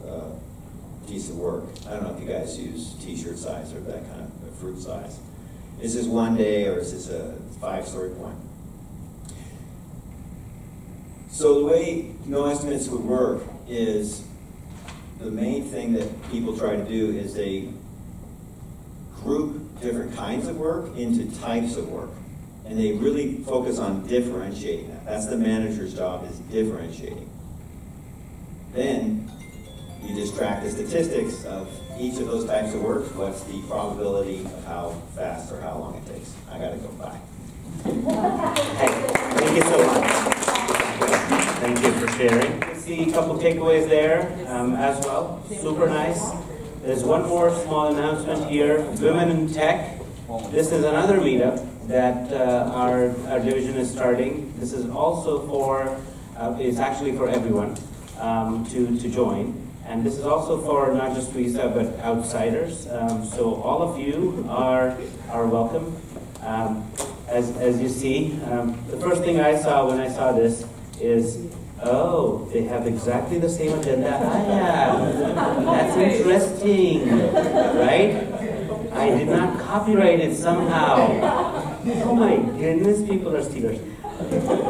piece of work? I don't know if you guys use t-shirt size or that kind of fruit size. Is this one day or is this a 5-story point? So the way no estimates would work is the main thing that people try to do is they group different kinds of work into types of work. And they really focus on differentiating that. That's the manager's job, is differentiating. Then you just track the statistics of each of those types of work. What's the probability of how fast or how long it takes? I gotta go. Bye. Thank you so much. Thank you for sharing. I see a couple takeaways there as well. Super nice. There's one more small announcement here. Women in Tech. This is another meetup that our division is starting. This is also for, it's actually for everyone to join. And this is also for not just WISA, but outsiders. So all of you are welcome. As you see, the first thing I saw when I saw this is, oh, they have exactly the same agenda I have. That's interesting, right? I did not copyright it somehow. Oh my goodness, people are stealers.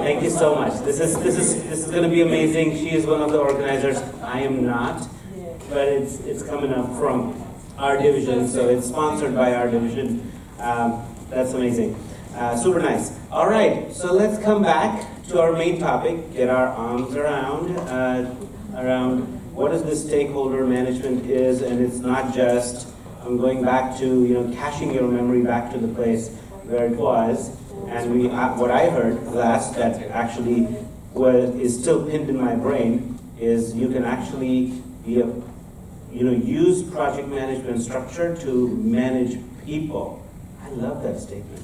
Thank you so much. This is going to be amazing. She is one of the organizers. I am not, but it's coming up from our division, so it's sponsored by our division. That's amazing. Super nice. All right, so let's come back to our main topic. Get our arms around what is this stakeholder management is, and it's not just. I'm going back to caching your memory back to the place where it was. And what I heard last that actually is still pinned in my brain is you can actually use project management structure to manage people. I love that statement.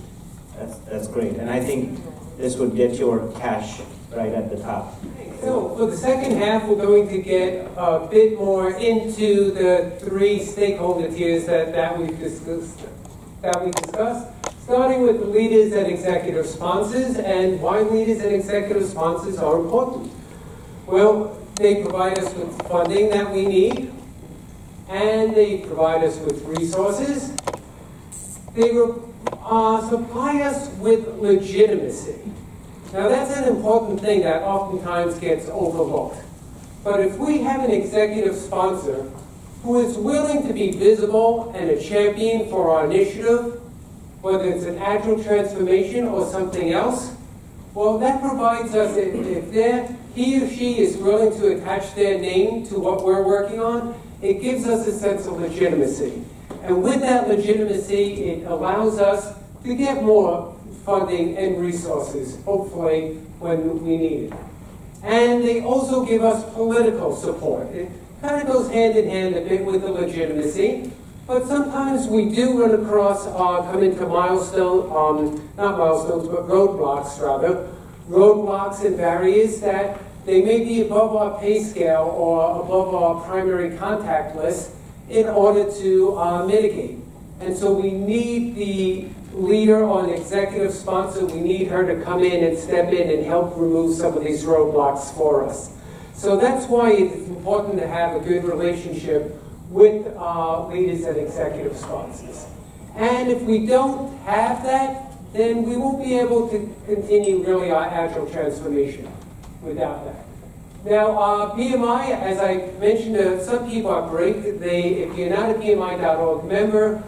That's great. And I think this would get your cache right at the top. So for the second half, we're going to get a bit more into the 3 stakeholder tiers that we've discussed. Starting with the leaders and executive sponsors, and why leaders and executive sponsors are important. Well, they provide us with funding that we need, and they provide us with resources. They supply us with legitimacy. Now that's an important thing that oftentimes gets overlooked. But if we have an executive sponsor who is willing to be visible and a champion for our initiative, whether it's an agile transformation or something else, well, that provides us, if he or she is willing to attach their name to what we're working on, it gives us a sense of legitimacy. And with that legitimacy, it allows us to get more funding and resources, hopefully, when we need it. And they also give us political support. It kind of goes hand in hand a bit with the legitimacy. But sometimes we do run across, come into roadblocks rather. Roadblocks and barriers that they may be above our pay scale or above our primary contact list in order to mitigate. And so we need the leader or an executive sponsor, we need her to come in and step in and help remove some of these roadblocks for us. So that's why it's important to have a good relationship with leaders and executive sponsors. And if we don't have that, then we won't be able to continue really our agile transformation without that. Now, PMI, as I mentioned, some people are great. If you're not a PMI.org member,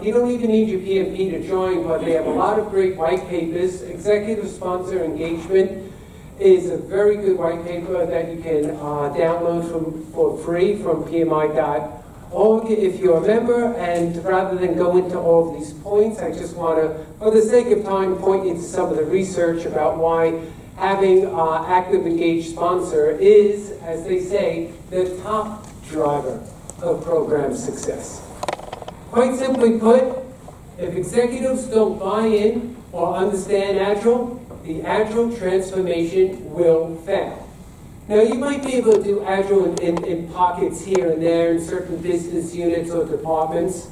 you don't even need your PMP to join, but they have a lot of great white papers. Executive sponsor engagement is a very good white paper that you can download for free from PMI.org if you're a member. And rather than go into all of these points, I just want to, for the sake of time, point you to some of the research about why having active engaged sponsor is, as they say, the top driver of program success. Quite simply put, if executives don't buy in or understand Agile, the Agile transformation will fail. Now, you might be able to do Agile in pockets here and there in certain business units or departments,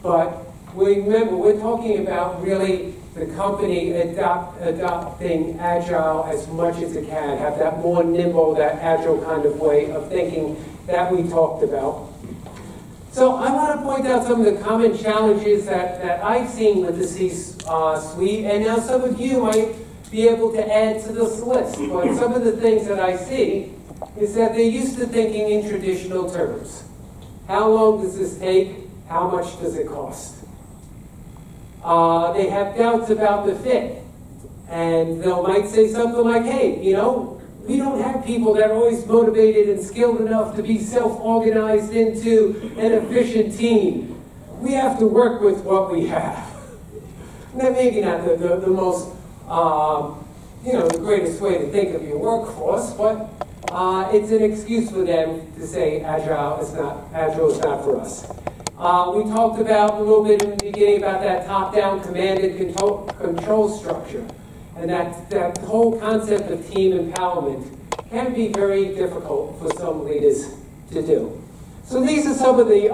but remember, we're talking about really the company adopting Agile as much as it can, have that more nimble, that Agile kind of way of thinking that we talked about. So I want to point out some of the common challenges that I've seen with the C-suite, and now some of you might be able to add to this list. But some of the things that I see is that they're used to thinking in traditional terms. How long does this take? How much does it cost? They have doubts about the fit. And they might say something like, hey, we don't have people that are always motivated and skilled enough to be self-organized into an efficient team. We have to work with what we have. Now, maybe not the most the greatest way to think of your workforce, but it's an excuse for them to say Agile is not for us. We talked about a little bit in the beginning about that top-down command and control structure, and that whole concept of team empowerment can be very difficult for some leaders to do. So these are some of the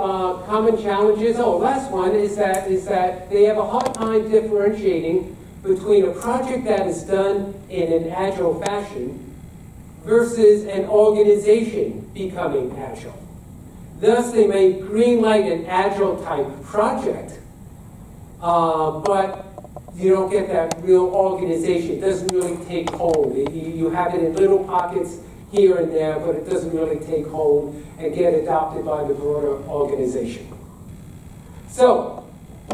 common challenges. Oh, last one is that they have a hard time differentiating between a project that is done in an agile fashion versus an organization becoming agile. Thus, they may greenlight an agile type project, but you don't get that real organization. It doesn't really take hold. You have it in little pockets here and there, but it doesn't really take hold and get adopted by the broader organization. So,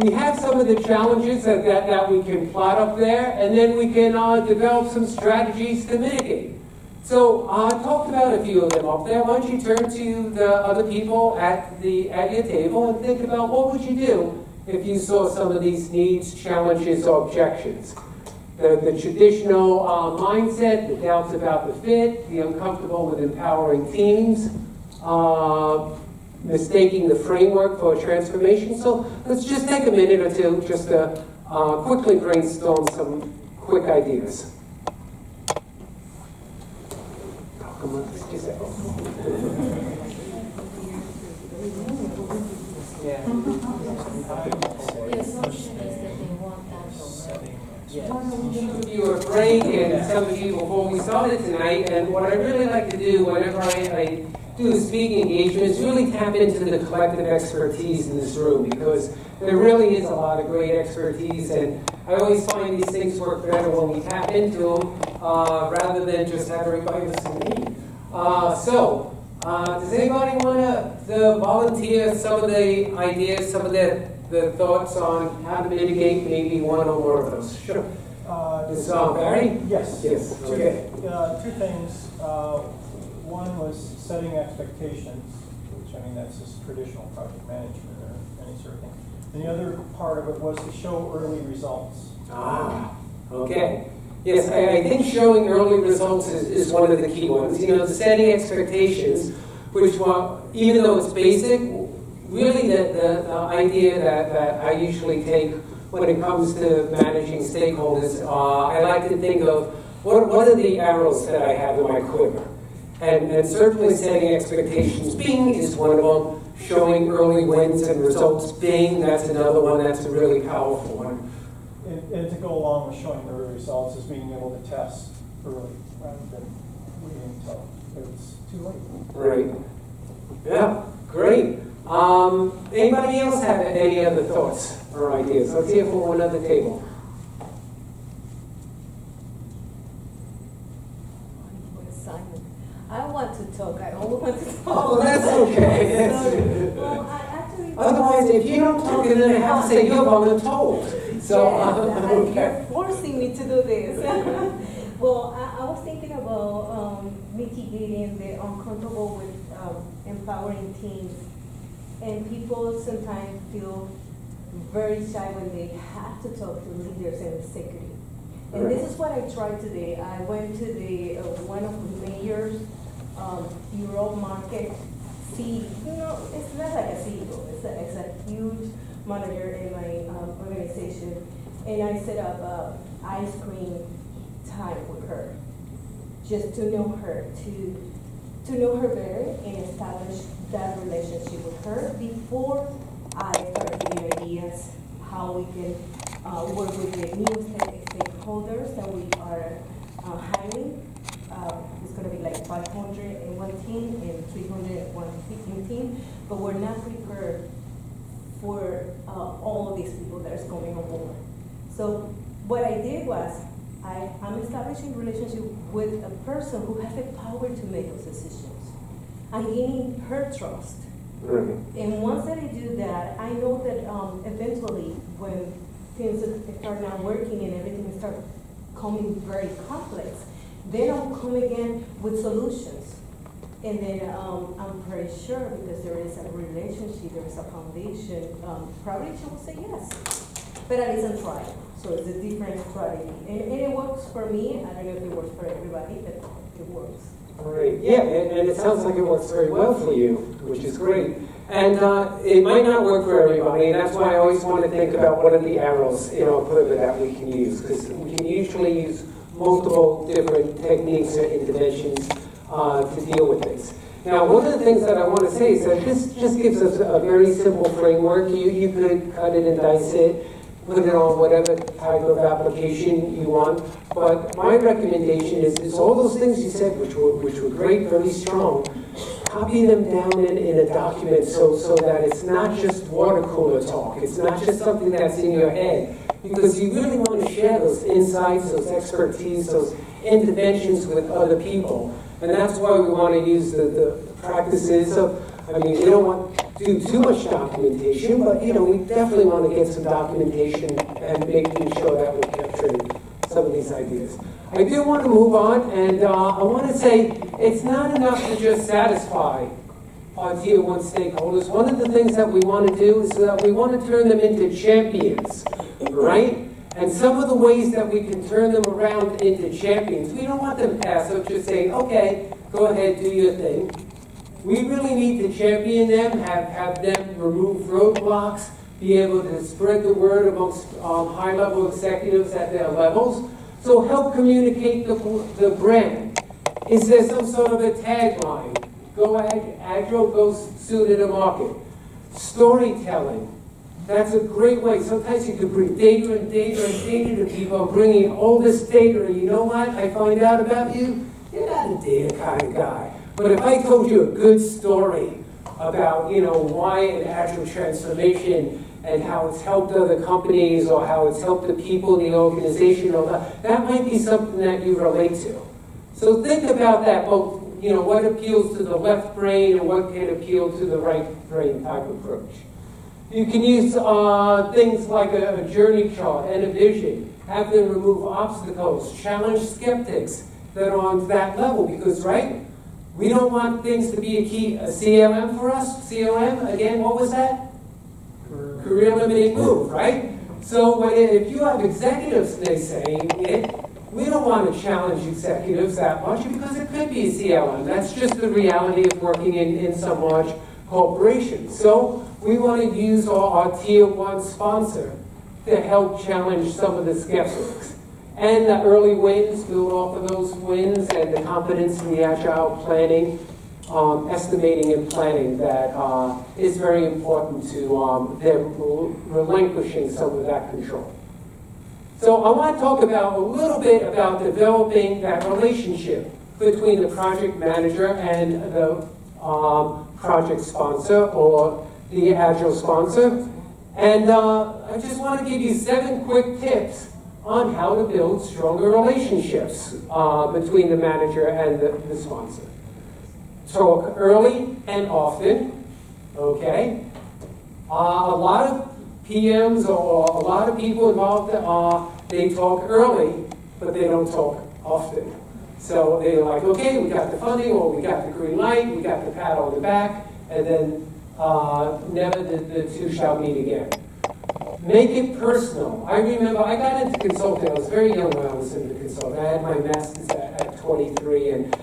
we have some of the challenges that we can plot up there, and then we can develop some strategies to mitigate. So I talked about a few of them up there. Why don't you turn to the other people at your table and think about what would you do if you saw some of these needs, challenges, or objections. The traditional mindset, the doubts about the fit, the uncomfortable with empowering teams, mistaking the framework for transformation. So let's just take a minute or two just to quickly brainstorm some quick ideas. Come on, just a Some of you are praying, and some of you before we started tonight, and what I really like to do whenever I do the speaking engagement is really tap into the collective expertise in this room, because there really is a lot of great expertise, and I always find these things work better when we tap into them rather than just have everybody listen to me. Does anybody want to volunteer some of the ideas, some of the thoughts on how to mitigate maybe one or more of those? Sure. Barry? Yes. Yes. Okay. Two things. One was setting expectations, which I mean that's just traditional project management or any sort of thing. And the other part of it was to show early results. Okay. Yes, I think showing early results is one of the key ones. The setting expectations, which, even though it's basic, really the idea that I usually take when it comes to managing stakeholders, I like to think of what are the arrows that I have in my quiver. And certainly setting expectations, Bing is one of them. Showing early wins and results, Bing, that's another one, that's a really powerful one. And to go along with showing early results is being able to test early rather than waiting until it's too late. Right. Yeah, great. Anybody else have any other thoughts or ideas? Let's hear from one other table. Simon, I want to talk. I only want to talk. Oh, that's okay. Well, I actually. Otherwise, if you don't talk, then I have to say you're voluntold. So, yes, you're forcing me to do this. Well, I was thinking about mitigating the uncomfortable with empowering teams. And people sometimes feel very shy when they have to talk to leaders and executives. And this is what I tried today. I went to the one of the major Europe market. It's not like a CEO. It's a huge manager in my organization, and I set up ice cream time with her, just to know her, to know her better and establish that relationship with her before I start giving ideas how we can work with the new stakeholders that we are hiring. It's going to be like 501 team and 315 team, but we're not prepared for all of these people that are coming on board. So what I did was I'm establishing a relationship with a person who has the power to make those decisions. I'm gaining her trust. And once that I do that, I know that eventually when things start not working and everything starts becoming very complex, then I'll come again with solutions. And then I'm pretty sure because there is a relationship, there is a foundation, probably she will say yes. but at least I'm trying. So it's a different strategy. And it works for me. I don't know if it works for everybody, but it works. All right. Yeah, and it sounds like it works very well for you, which is great. And it might not work for everybody, and that's why I always want to think about what are the arrows in our quiver that we can use, because we can usually use multiple different techniques or interventions to deal with this. Now, one of the things that I want to say is that this just gives us a very simple framework. You could cut it and dice it, put it on whatever type of application you want. But my recommendation is all those things you said, which were great, very strong, copy them down in a document so that it's not just water cooler talk. It's not just something that's in your head. Because you really want to share those insights, those expertise, those interventions with other people. And that's why we want to use the practices of, I mean, we don't want to do too much documentation, but, you know, we definitely want to get some documentation and making sure that we're capturing some of these ideas. I do want to move on, and I want to say it's not enough to just satisfy our Tier 1 stakeholders. One of the things that we want to do is that we want to turn them into champions, right? And some of the ways that we can turn them around into champions, we don't want them passive, just saying, okay, go ahead, do your thing. We really need to champion them, have them remove roadblocks, be able to spread the word amongst high-level executives at their levels. So help communicate the brand. Is there some sort of a tagline? Go Agile, go sooner to market. Storytelling. That's a great way. Sometimes you can bring data and data and data to people. I'm bringing all this data, and you know what I find out about you? You're not a data kind of guy. But if I told you a good story about, you know, why an Agile transformation and how it's helped other companies or how it's helped the people in the organization, or that might be something that you relate to. So think about that, both, you know, what appeals to the left brain and what can appeal to the right brain type approach. You can use things like a journey chart and a vision. Have them remove obstacles, challenge skeptics that are on that level, because, right, we don't want things to be a CLM for us. CLM, again, what was that? Career limiting move, right? So if you have executives naysaying it, we don't want to challenge executives that much because it could be a CLM. That's just the reality of working in some large corporations. So we want to use our Tier 1 sponsor to help challenge some of the skeptics. And the early wins, build off of those wins, and the confidence in the Agile planning, estimating and planning that is very important to them relinquishing some of that control. So I want to talk about a little bit about developing that relationship between the project manager and the project sponsor or the Agile sponsor. And I just want to give you 7 quick tips on how to build stronger relationships between the manager and the sponsor. Talk early and often, okay? A lot of PMs or a lot of people involved, they talk early, but they don't talk often. So they're like, okay, we got the funding, or we got the green light, we got the pat on the back, and then never the two shall meet again. Make it personal. I remember I got into consulting. I was very young when I was into consulting. I had my master's at 23 and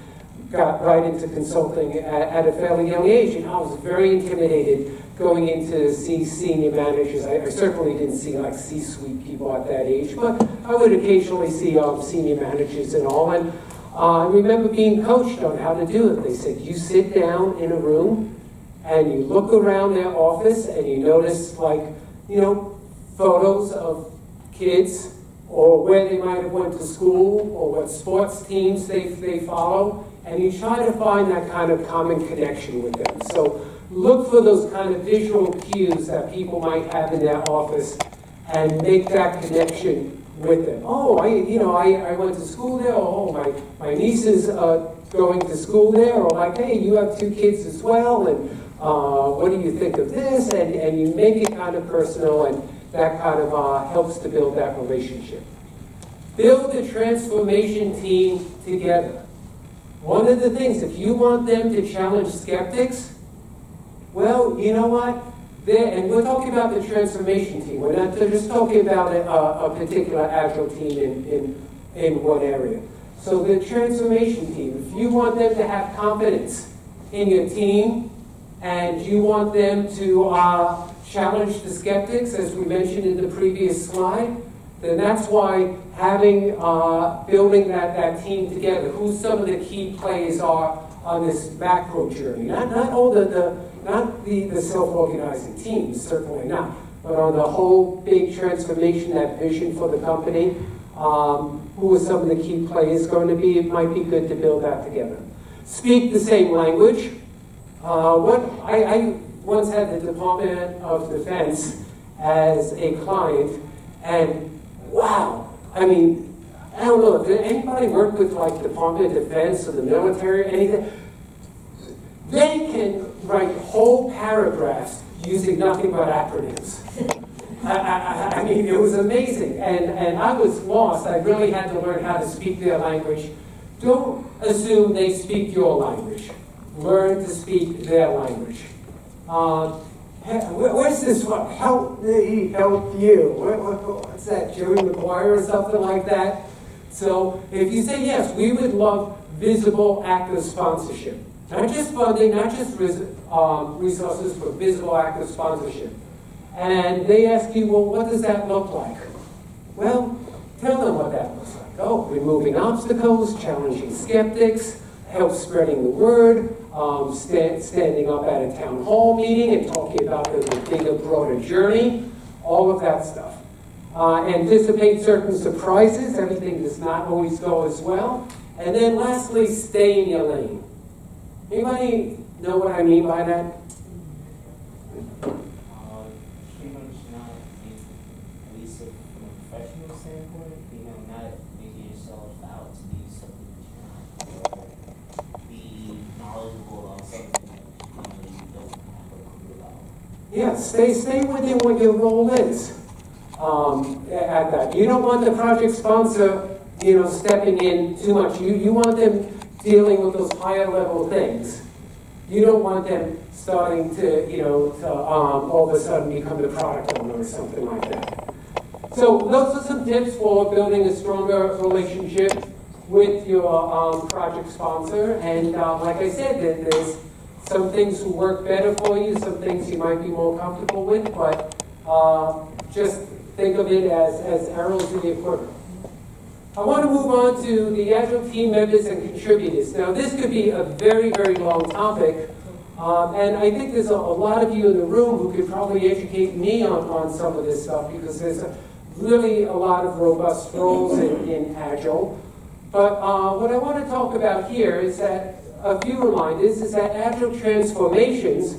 got right into consulting at a fairly young age. And I was very intimidated going in to see senior managers. I certainly didn't see like C-suite people at that age, but I would occasionally see senior managers and all. And I remember being coached on how to do it. They said, you sit down in a room and you look around their office and you notice, like, you know, photos of kids or where they might have went to school or what sports teams they follow, and you try to find that kind of common connection with them. So look for those kind of visual cues that people might have in their office and make that connection with them. Oh, I went to school there, or oh, my niece is going to school there, or like, hey, you have 2 kids as well, and what do you think of this? And you make it kind of personal, and that kind of helps to build that relationship. Build a transformation team together. One of the things, if you want them to challenge skeptics, well, you know what? there, and we're talking about the transformation team. We're not just talking about a particular Agile team in one area. So the transformation team, if you want them to have confidence in your team, and you want them to challenge the skeptics, as we mentioned in the previous slide, then that's why having, building that team together, who some of the key players are on this macro journey. Not all not the self-organizing teams, certainly not, but on the whole big transformation, that vision for the company, who are some of the key players going to be, it might be good to build that together. Speak the same language. I once had the Department of Defense as a client, and wow, I mean, I don't know, did anybody work with like Department of Defense or the military or anything? They can write whole paragraphs using nothing but acronyms. I mean, it was amazing, and I was lost. I really had to learn how to speak their language. Don't assume they speak your language. Learn to speak their language. Where's this one? Help me help you. What's that, Jerry Maguire or something like that? So if you say yes, we would love visible active sponsorship. Not just funding, not just resources, but visible active sponsorship. And they ask you, well, what does that look like? Well, tell them what that looks like. Oh, removing obstacles, challenging skeptics, help spreading the word, standing up at a town hall meeting and talking about the bigger, broader journey, all of that stuff. Anticipate certain surprises. Everything does not always go as well. And then lastly, stay in your lane. Anybody know what I mean by that? Pretty much not, at least from a professional standpoint, not making yourself out to be something that you're not, or be knowledgeable on something that you don't have a clue about. Yeah, stay within what your role is. At that, you don't want the project sponsor, stepping in too much. You want them dealing with those higher level things. You don't want them starting to, all of a sudden become the product owner or something like that. So those are some tips for building a stronger relationship with your project sponsor. And like I said, there's some things who work better for you, some things you might be more comfortable with, but just think of it as arrows in your quiver. I want to move on to the Agile team members and contributors. Now, this could be a very, very long topic, and I think there's a lot of you in the room who could probably educate me on some of this stuff, because there's really a lot of robust roles in Agile. But what I want to talk about here is that a few reminders is that Agile transformations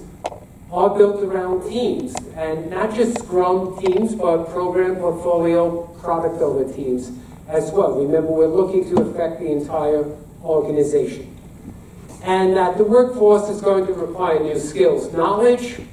are built around teams, and not just Scrum teams, but program, portfolio, product owner teams as well. Remember, we're looking to affect the entire organization. And that the workforce is going to require new skills, knowledge, and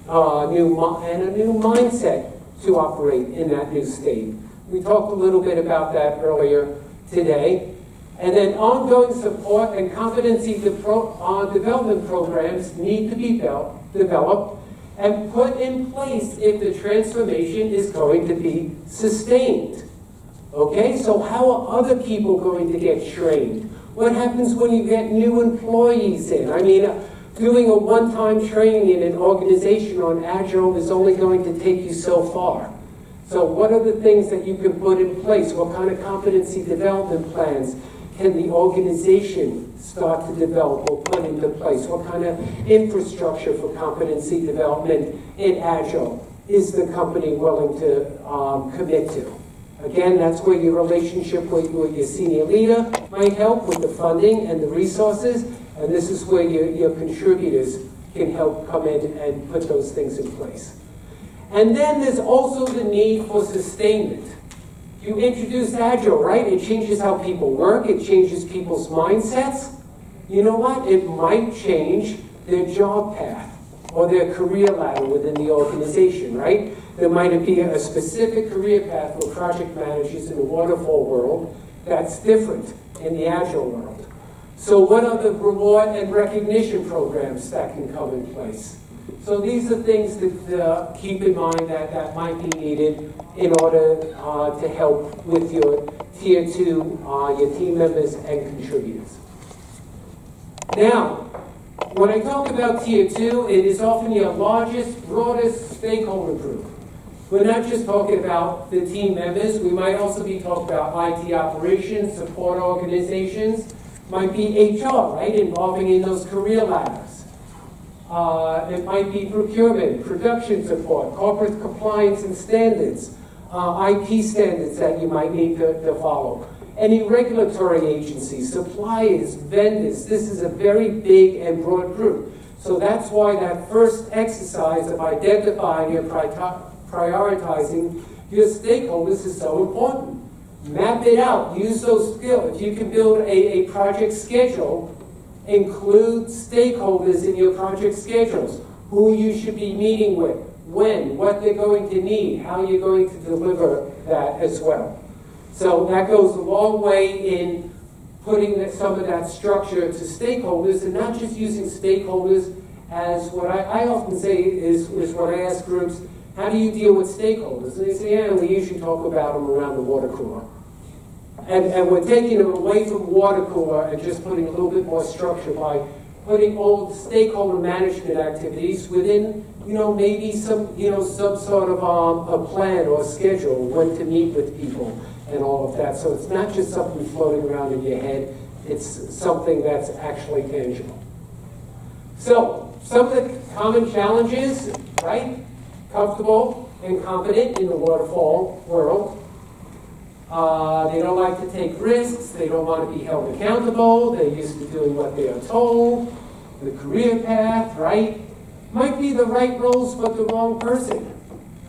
a new mindset to operate in that new state. We talked a little bit about that earlier today. And then ongoing support and competency development programs need to be developed and put in place if the transformation is going to be sustained. Okay, so how are other people going to get trained? What happens when you get new employees in? I mean, doing a one-time training in an organization on Agile is only going to take you so far. So what are the things that you can put in place? What kind of competency development plans can the organization start to develop or put into place? What kind of infrastructure for competency development in Agile is the company willing to commit to? Again, that's where your relationship with your senior leader might help with the funding and the resources, and this is where your contributors can help come in and put those things in place. And then there's also the need for sustainment. You introduce Agile, right? It changes how people work. It changes people's mindsets. You know what? It might change their job path or their career ladder within the organization, right? There might be a specific career path for project managers in the waterfall world that's different in the Agile world. So what are the reward and recognition programs that can come in place? So these are things that keep in mind that might be needed in order to help with your Tier 2, your team members and contributors. Now, when I talk about Tier 2, it is often your largest, broadest stakeholder group. We're not just talking about the team members. We might also be talking about IT operations, support organizations. Might be HR, right, involving in those career ladders. It might be procurement, production support, corporate compliance and standards, IP standards that you might need to follow. Any regulatory agencies, suppliers, vendors. This is a very big and broad group. So that's why that first exercise of identifying and prioritizing your stakeholders is so important. Map it out, use those skills. If you can build a project schedule, include stakeholders in your project schedules, who you should be meeting with, when, what they're going to need, how you're going to deliver that as well. So that goes a long way in putting some of that structure to stakeholders, and not just using stakeholders as what I often say is when I ask groups, how do you deal with stakeholders? And they say, yeah, we usually talk about them around the water cooler. And we're taking them away from water cooler and just putting a little bit more structure by putting all the stakeholder management activities within, maybe some sort of a plan or a schedule, when to meet with people and all of that. So it's not just something floating around in your head, it's something that's actually tangible. So, some of the common challenges, right? Comfortable and competent in the waterfall world. They don't like to take risks. They don't want to be held accountable. They're used to doing what they are told. The career path, right? Might be the right roles, but the wrong person.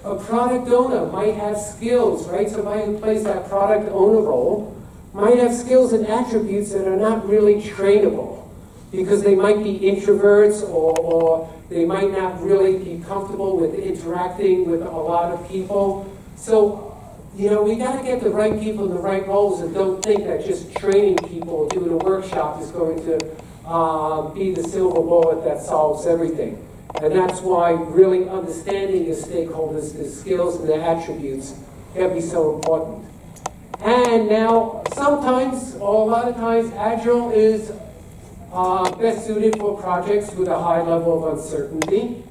A product owner might have skills, right? Somebody who plays that product owner role might have skills and attributes that are not really trainable, because they might be introverts or they might not really be comfortable with interacting with a lot of people. So, we got to get the right people in the right roles, and don't think that just training people, doing a workshop is going to be the silver bullet that solves everything. And that's why really understanding your stakeholders, their skills and their attributes can be so important. And now, sometimes, or a lot of times, Agile is best suited for projects with a high level of uncertainty.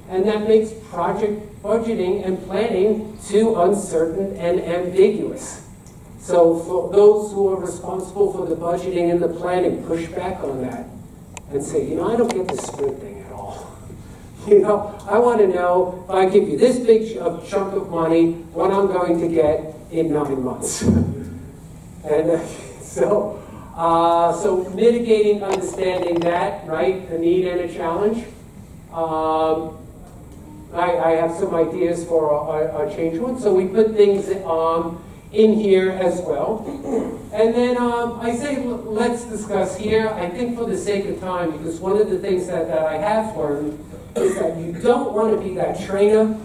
And that makes project budgeting and planning too uncertain and ambiguous. So for those who are responsible for the budgeting and the planning, push back on that and say, I don't get the sprint thing at all. I want to know, if I give you this big chunk of money, what I'm going to get in 9 months. And so mitigating, understanding that, right, a need and a challenge. I have some ideas for a change one, so we put things in here as well. And then I say let's discuss here, I think for the sake of time, because one of the things that I have learned is that you don't want to be that trainer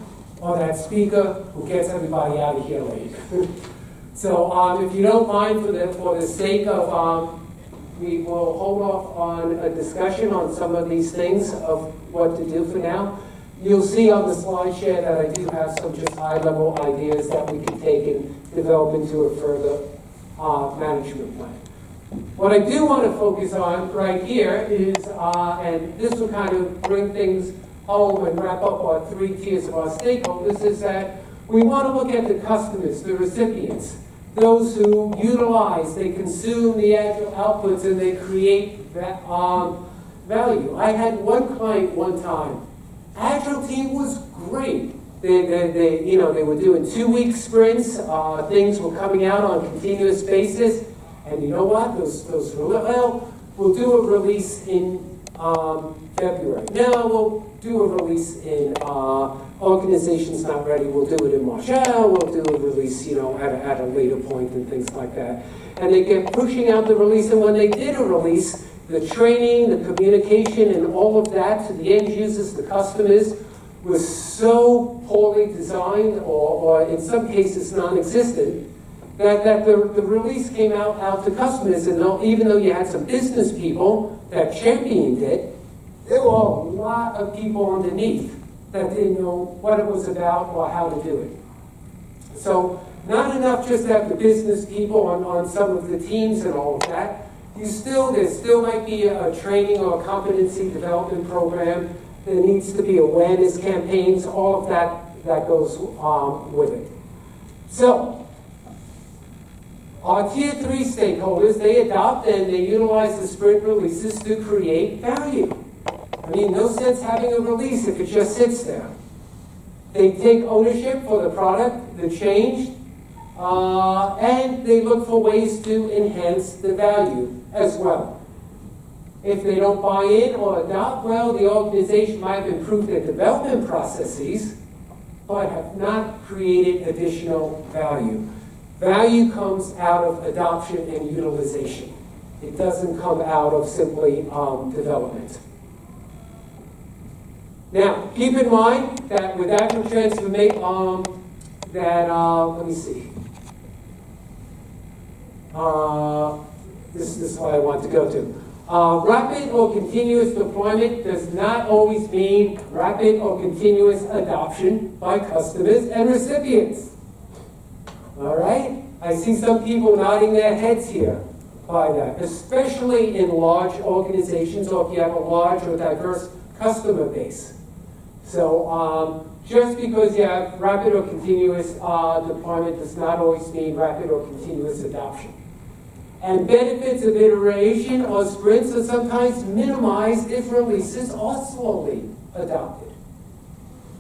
or that speaker who gets everybody out of here late. So if you don't mind, for the sake of, we will hold off on a discussion on some of these things of what to do for now. You'll see on the slide share that I do have some just high-level ideas that we can take and develop into a further management plan. What I do want to focus on right here is, and this will kind of bring things home and wrap up our 3 tiers of our stakeholders, is that we want to look at the customers, the recipients, those who utilize, they consume the Agile outputs, and they create value. I had one client one time. Agile team was great. They were doing 2-week sprints. Things were coming out on a continuous basis. And you know what? We'll do a release in February. No, we'll do a release in organization's not ready. We'll do it in March. We'll do a release, at a later point and things like that. And they kept pushing out the release. And when they did a release, the training, the communication, and all of that to the end users, the customers, was so poorly designed, or in some cases non-existent, that the release came out to customers, and even though you had some business people that championed it, there were a lot of people underneath that didn't know what it was about or how to do it. So not enough just to have the business people on some of the teams and all of that. There still might be a training or a competency development program. There needs to be awareness campaigns, all of that goes with it. So, our Tier 3 stakeholders, they adopt and they utilize the sprint releases to create value. I mean, no sense having a release if it just sits there. They take ownership for the product, the change, and they look for ways to enhance the value as well. If they don't buy in or adopt, well, the organization might have improved their development processes, but have not created additional value. Value comes out of adoption and utilization. It doesn't come out of simply development. Now, keep in mind that with Agile transformation, let me see. This is what I want to go to. Rapid or continuous deployment does not always mean rapid or continuous adoption by customers and recipients. All right? I see some people nodding their heads here by that, especially in large organizations or if you have a large or diverse customer base. So just because you have rapid or continuous deployment does not always mean rapid or continuous adoption. And benefits of iteration or sprints are sometimes minimized if releases are slowly adopted.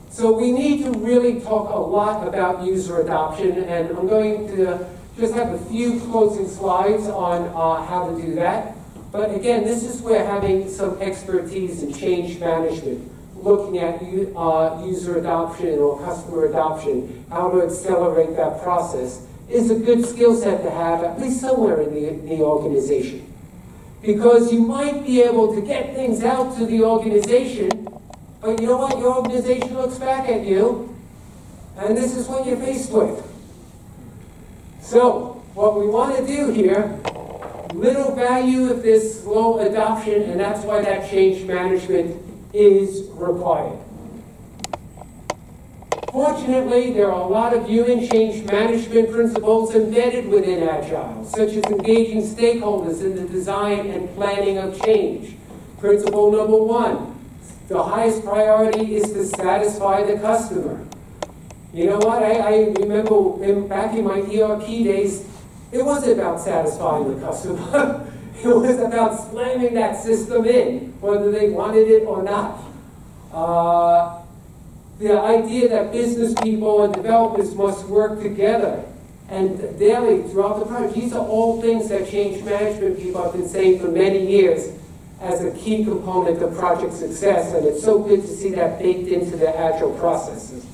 So we need to really talk a lot about user adoption, and I'm going to just have a few closing slides on how to do that. But again, this is where having some expertise in change management, looking at user adoption or customer adoption, how to accelerate that process, is a good skill set to have, at least somewhere in the organization. Because you might be able to get things out to the organization, but you know what? Your organization looks back at you, and this is what you're faced with. So, what we want to do here, little value if there's slow adoption, and that's why that change management is required. Fortunately, there are a lot of human change management principles embedded within Agile, such as engaging stakeholders in the design and planning of change. Principle number 1, the highest priority is to satisfy the customer. You know what, I remember back in my ERP days, it wasn't about satisfying the customer. It was about slamming that system in, whether they wanted it or not. The idea that business people and developers must work together and daily throughout the project, these are all things that change management people have been saying for many years as a key component of project success, and it's so good to see that baked into the Agile processes.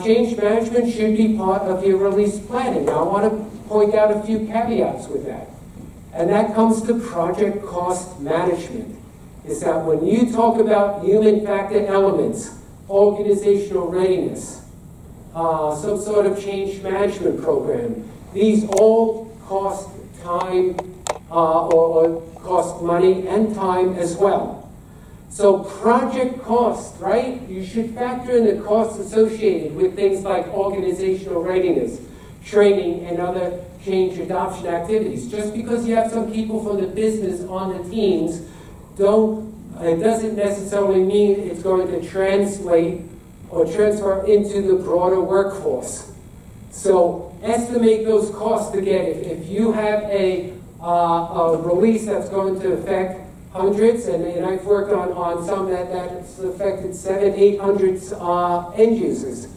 Change management should be part of your release planning. Now, I want to point out a few caveats with that. And that comes to project cost management. Is that when you talk about human factor elements, organizational readiness, some sort of change management program, these all cost time or cost money and time as well. So project cost, right? You should factor in the costs associated with things like organizational readiness, training, and other change adoption activities. Just because you have some people from the business on the teams, it doesn't necessarily mean it's going to translate or transfer into the broader workforce. So estimate those costs again. If you have a release that's going to affect hundreds, and I've worked on some that's affected 700-800 end users.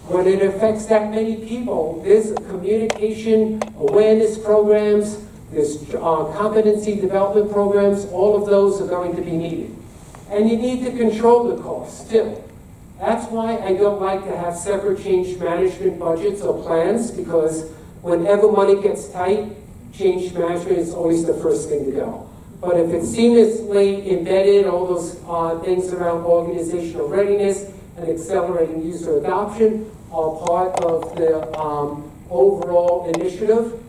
When it affects that many people, there's communication awareness programs, there's competency development programs, all of those are going to be needed. And you need to control the costs too. That's why I don't like to have separate change management budgets or plans, because whenever money gets tight, change management is always the first thing to go. But if it's seamlessly embedded, all those things around organizational readiness and accelerating user adoption are part of the overall initiative,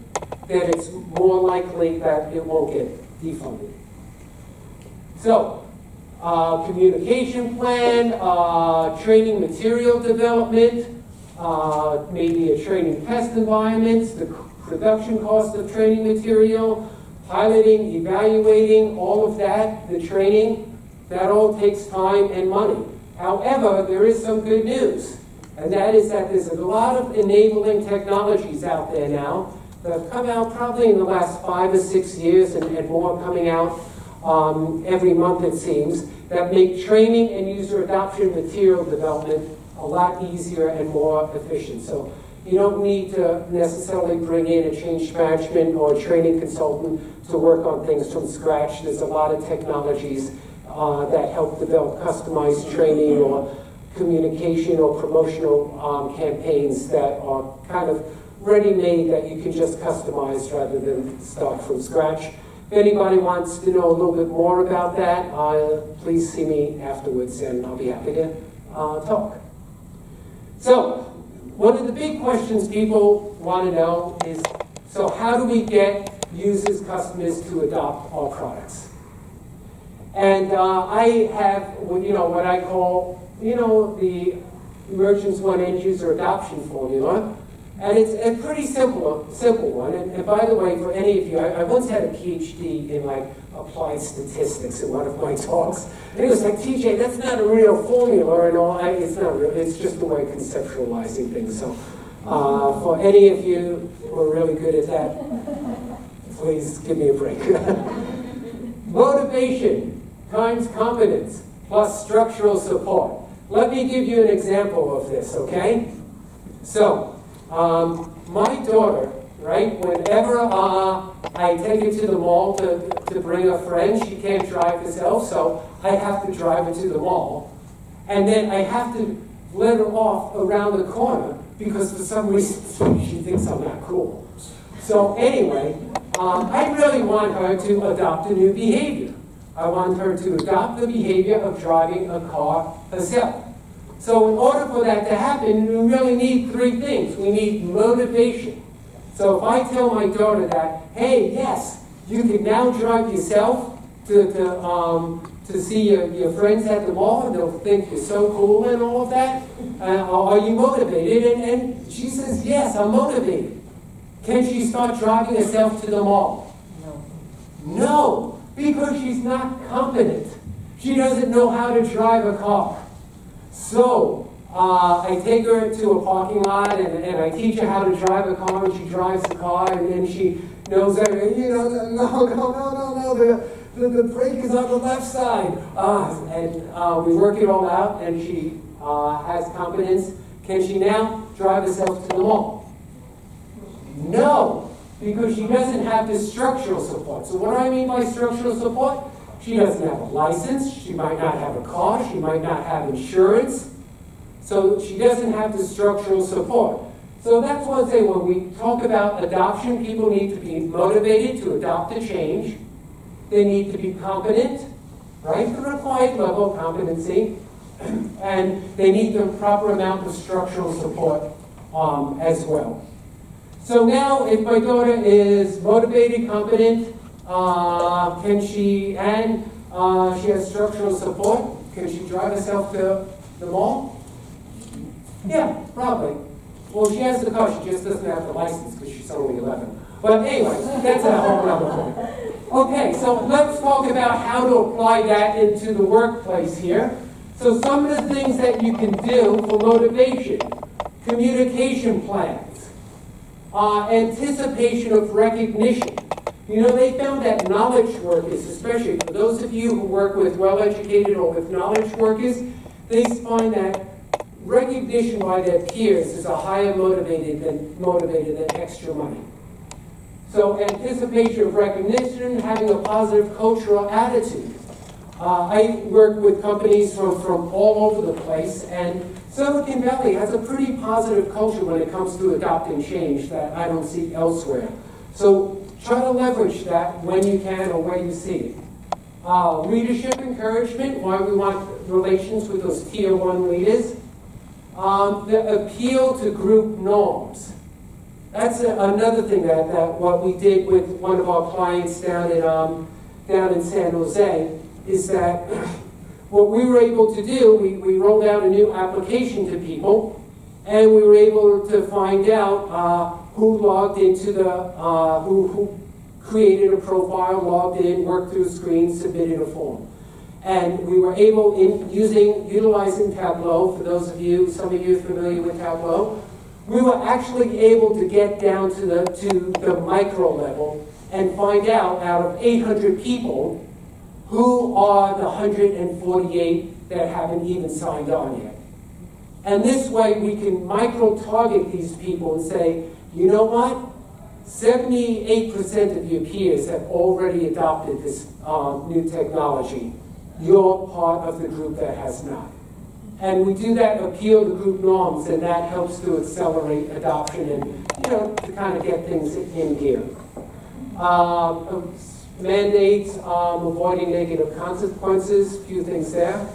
then it's more likely that it won't get defunded. So, communication plan, training material development, maybe a training test environment, the production cost of training material, piloting, evaluating, all of that, the training, that all takes time and money. However, there is some good news, and that is that there's a lot of enabling technologies out there now that have come out probably in the last 5 or 6 years, and more coming out every month it seems, that make training and user adoption material development a lot easier and more efficient. So you don't need to necessarily bring in a change management or a training consultant to work on things from scratch. There's a lot of technologies that help develop customized training or communication or promotional campaigns that are kind of ready-made that you can just customize rather than start from scratch. If anybody wants to know a little bit more about that, please see me afterwards and I'll be happy to talk. So, one of the big questions people want to know is, so how do we get users, customers to adopt our products? And I have, what I call, the Emergence 1 end user adoption formula. And it's a pretty simple one. And by the way, for any of you, I once had a PhD in applied statistics in one of my talks. And he was like, TJ, that's not a real formula and all. It's not real. It's just the way of conceptualizing things. So for any of you who are really good at that, please give me a break. Motivation times competence plus structural support. Let me give you an example of this, okay? So, my daughter, right, whenever I take her to the mall to bring a friend, she can't drive herself, so I have to drive her to the mall. And then I have to let her off around the corner because for some reason she thinks I'm not cool. So anyway, I really want her to adopt a new behavior. I want her to adopt the behavior of driving a car herself. So in order for that to happen, we really need 3 things. We need motivation. So if I tell my daughter that, hey, yes, you can now drive yourself to see your friends at the mall, and they'll think you're so cool and all of that, are you motivated? And she says, yes, I'm motivated. Can she start driving herself to the mall? No, because she's not competent. She doesn't know how to drive a car. So, I take her to a parking lot and I teach her how to drive a car, and she drives the car, and then she knows that, the brake is on the left side. And we work it all out, and she has competence. Can she now drive herself to the mall? No, because she doesn't have the structural support. So what do I mean by structural support? She doesn't have a license, she might not have a car, she might not have insurance, so she doesn't have the structural support. So that's one thing when we talk about adoption, people need to be motivated to adopt a change. They need to be competent, right? The required level of competency, and they need the proper amount of structural support as well. So now, if my daughter is motivated, competent, she has structural support, can she drive herself to the mall? Yeah, probably. Well, she has the car, she just doesn't have the license because she's only 11. But anyway, that's a whole other thing. Okay, so let's talk about how to apply that into the workplace here. So some of the things that you can do for motivation: communication plans, anticipation of recognition. They found that knowledge workers, especially for those of you who work with well-educated or with knowledge workers, they find that recognition by their peers is a higher motivated than extra money. So anticipation of recognition, having a positive cultural attitude. I work with companies from all over the place, and Silicon Valley has a pretty positive culture when it comes to adopting change that I don't see elsewhere. So try to leverage that when you can or where you see it. Leadership encouragement, why we want relations with those tier 1 leaders. The appeal to group norms. That's another thing that what we did with one of our clients down in San Jose. is that what we were able to do, we rolled out a new application to people, and we were able to find out who logged into who created a profile, logged in, worked through a screen, submitted a form. And we were able, utilizing Tableau, for those of you, some of you are familiar with Tableau, we were actually able to get down to the micro level and find out of 800 people, who are the 148 that haven't even signed on yet. And this way we can micro-target these people and say, you know what? 78% of your peers have already adopted this new technology. You're part of the group that has not. And we do that, appeal to group norms, and that helps to accelerate adoption and, to kind of get things in gear. Mandates, avoiding negative consequences, a few things there.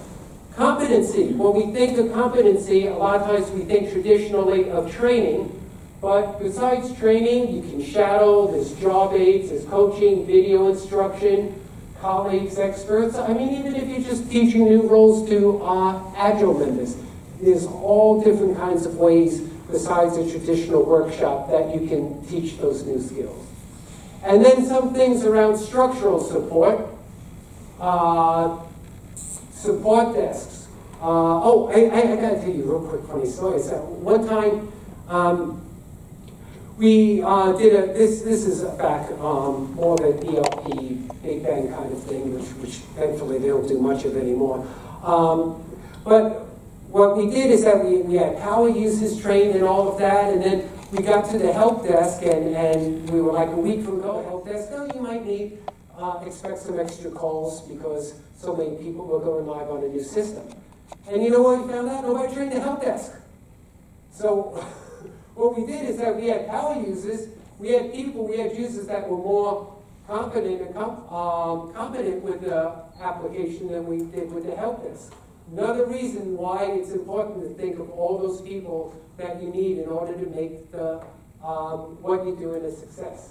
Competency. When we think of competency, a lot of times we think traditionally of training, but besides training, you can shadow, there's job aids, there's coaching, video instruction, colleagues, experts. I mean, even if you're just teaching new roles to Agile members, there's all different kinds of ways besides a traditional workshop that you can teach those new skills. And then some things around structural support, support desks. I got to tell you a real quick funny story. So one time, we did this is back more of an ELP, Big Bang kind of thing, which thankfully they don't do much of anymore. But what we did is that we had power users trained and all of that, and then we got to the help desk, and we were like a week from the help desk. Oh, you might need, expect some extra calls because so many people were going live on a new system. And you know what we found out? Nobody trained the help desk. So what we did is that we had power users, we had users that were more confident and competent with the application than we did with the help desk. Another reason why it's important to think of all those people that you need in order to make the what you're doing a success.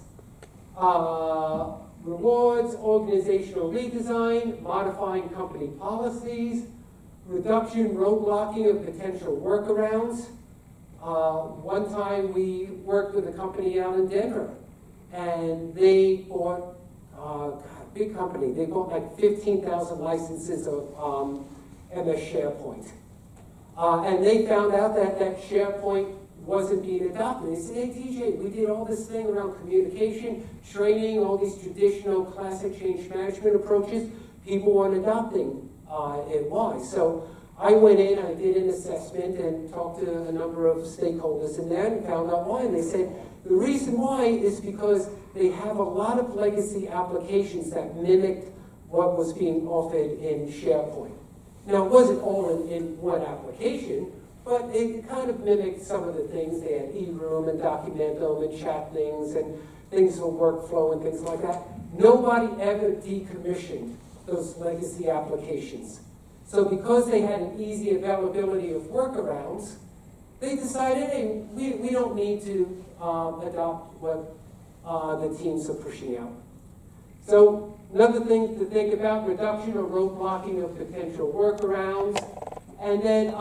Rewards, organizational redesign, modifying company policies, reduction, roadblocking of potential workarounds. One time we worked with a company out in Denver, and they bought, big company, they bought like 15,000 licenses of MS SharePoint. And they found out that SharePoint wasn't being adopted. They said, hey, TJ, we did all this thing around communication, training, all these traditional classic change management approaches. People weren't adopting it. Why? So I went in, I did an assessment and talked to a number of stakeholders in there and found out why. And they said, the reason why is because they have a lot of legacy applications that mimicked what was being offered in SharePoint. Now, it wasn't all in one application, but it kind of mimicked some of the things. They had eRoom and Documentum and chat things and things for workflow and things like that. Nobody ever decommissioned those legacy applications. So because they had an easy availability of workarounds, they decided, hey, we don't need to adopt what the teams are pushing out. So another thing to think about, reduction or roadblocking of potential workarounds. And then,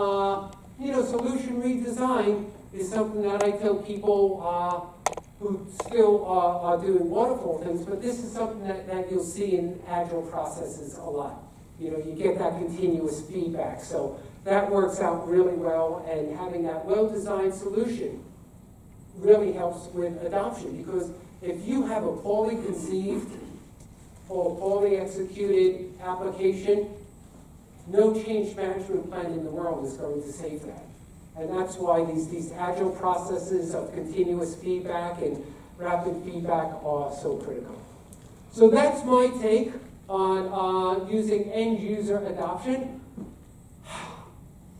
solution redesign is something that I tell people who still are doing wonderful things, but this is something that you'll see in Agile processes a lot. You get that continuous feedback. So that works out really well, and having that well-designed solution really helps with adoption, because if you have a poorly conceived or poorly executed application, no change management plan in the world is going to save that. And that's why these Agile processes of continuous feedback and rapid feedback are so critical. So that's my take on using end-user adoption.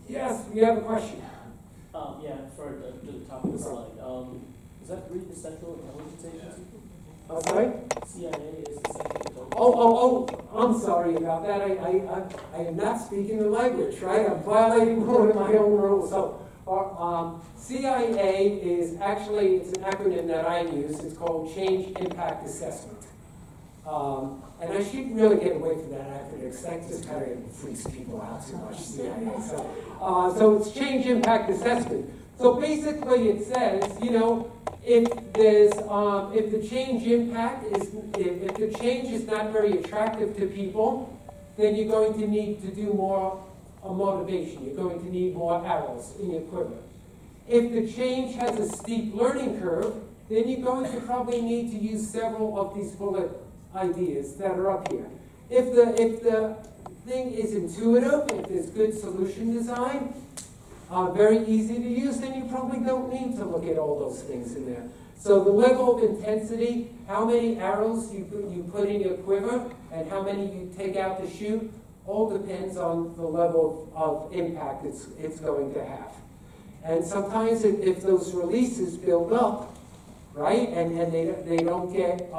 Yes, we have a question. Yeah, for the top of the slide. Is that really the Central Intelligence Agency? Sorry? CIA is the Central Intelligence. I'm sorry about that. I am not speaking the language, right? I'm violating one of my own rules. So, CIA is actually, it's an acronym that I use. It's called Change Impact Assessment. And I should really get away from that acronym, that just kind of freaks people out too much, CIA. So it's change impact assessment. So basically it says, you know, if the change impact is, if the change is not very attractive to people, then you're going to need to do more motivation. You're going to need more arrows in your quiver. If the change has a steep learning curve, then you're going to probably need to use several of these bullet ideas that are up here. If the thing is intuitive, if there's good solution design, very easy to use, then you probably don't need to look at all those things in there. So the level of intensity, how many arrows you put in your quiver, and how many you take out to shoot, all depends on the level of impact it's going to have. And sometimes if those releases build up, right, and they don't get,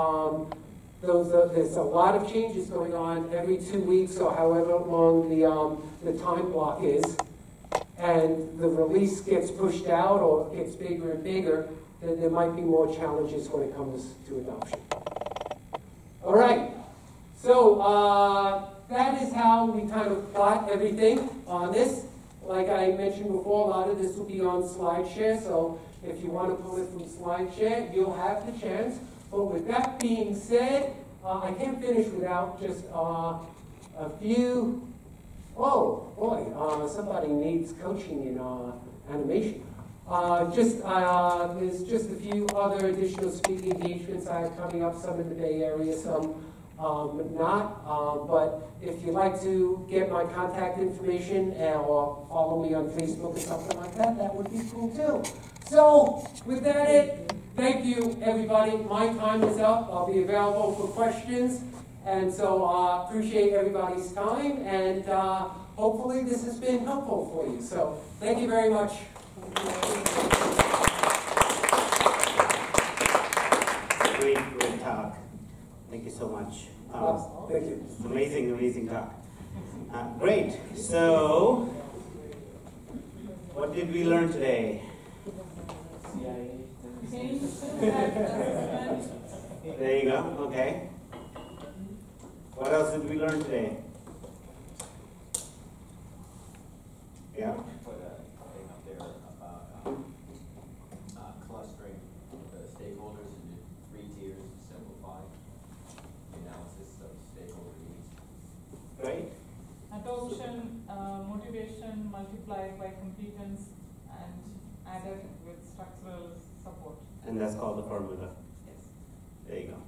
there's a lot of changes going on every 2 weeks or however long the time block is, and the release gets pushed out or gets bigger and bigger, then there might be more challenges when it comes to adoption. All right, so that is how we kind of plot everything on this. Like I mentioned before, a lot of this will be on SlideShare, so if you want to pull it from SlideShare, you'll have the chance. But with that being said, I can't finish without just a few. Oh boy, somebody needs coaching in animation. There's just a few other additional speaking engagements I have coming up, some in the Bay Area, some not. But if you'd like to get my contact information or follow me on Facebook or something like that, that would be cool too. So with that, thank you everybody. My time is up. I'll be available for questions. And so appreciate everybody's time, and hopefully this has been helpful for you. So thank you very much. Great talk. Thank you so much. Thank you. Amazing talk. Great. So, what did we learn today? There you go. Okay. What else did we learn today? Yeah. Put a thing up there about clustering the stakeholders into 3 tiers to simplify the analysis of stakeholder needs. Great. Adoption, motivation multiplied by competence and added with structural support. And that's called the formula. Yes. There you go.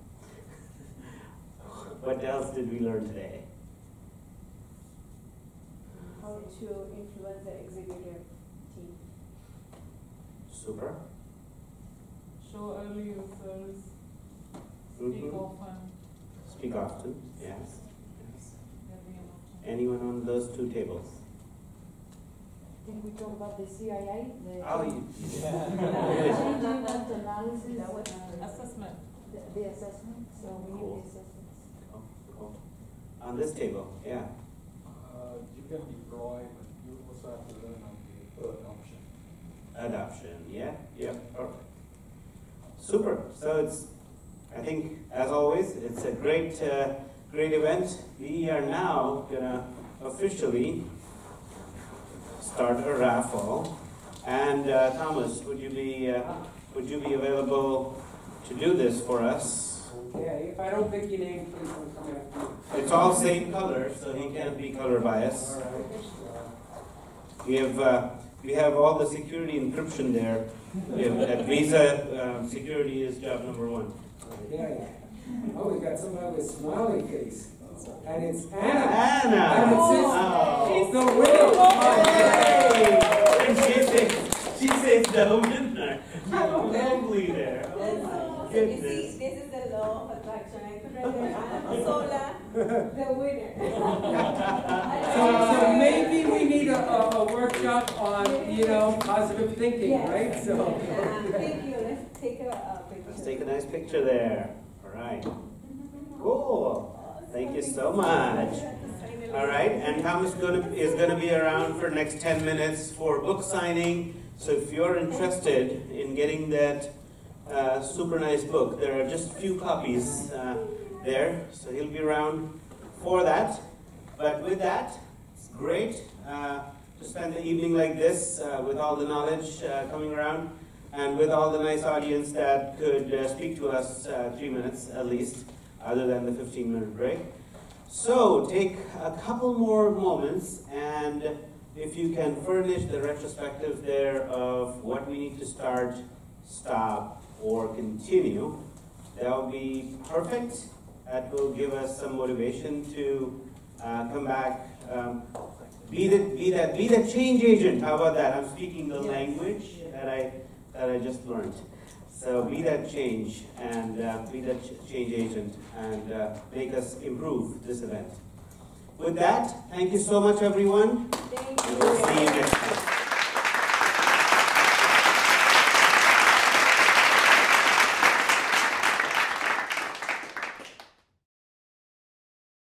What else did we learn today? How to influence the executive team. Super. Show early users, speak often. Speak often, yes. Very often. Anyone on those 2 tables? I think we talked about the CIA. Oh, you. Analysis. That was Assessment. the assessment. So we need the assessments. Cool. On this table, yeah. You can deploy, but you also have to learn on the adoption. Adoption, yeah, perfect. Super. So it's, I think, as always, it's a great event. We are now gonna officially start a raffle. And Thomas, would you be available to do this for us? Okay, if I don't pick your name, please don't come after me. It's all same color, so he can't be color biased. All right. We have all the security encryption there. At Visa, security is job number 1. Yeah. Oh, we got somebody with a smiley face. And it's Anna. Anna! And it's the winner. And she says the winner. Lovely there. Oh my goodness. This is the law of attraction. I could write Anna Sola, the winner. So maybe we need a workshop on, positive thinking, yes. right? So. Thank you. Let's take a picture. Let's take a nice picture there. All right. Cool. Thank you so much. All right, and Thomas is going to be around for next 10 minutes for book signing. So if you're interested in getting that super nice book, there are just a few copies there, so he'll be around for that. But with that, it's great to spend the evening like this with all the knowledge coming around and with all the nice audience that could speak to us 3 minutes at least, other than the 15-minute break. So take a couple more moments, and if you can furnish the retrospective there of what we need to start, stop, or continue, that would be perfect. That will give us some motivation to come back. Be the change agent. How about that? I'm speaking the language that I just learned. So be that change and be that change agent and make us improve this event. With that, thank you so much, everyone. Thank you. And we'll see you next time.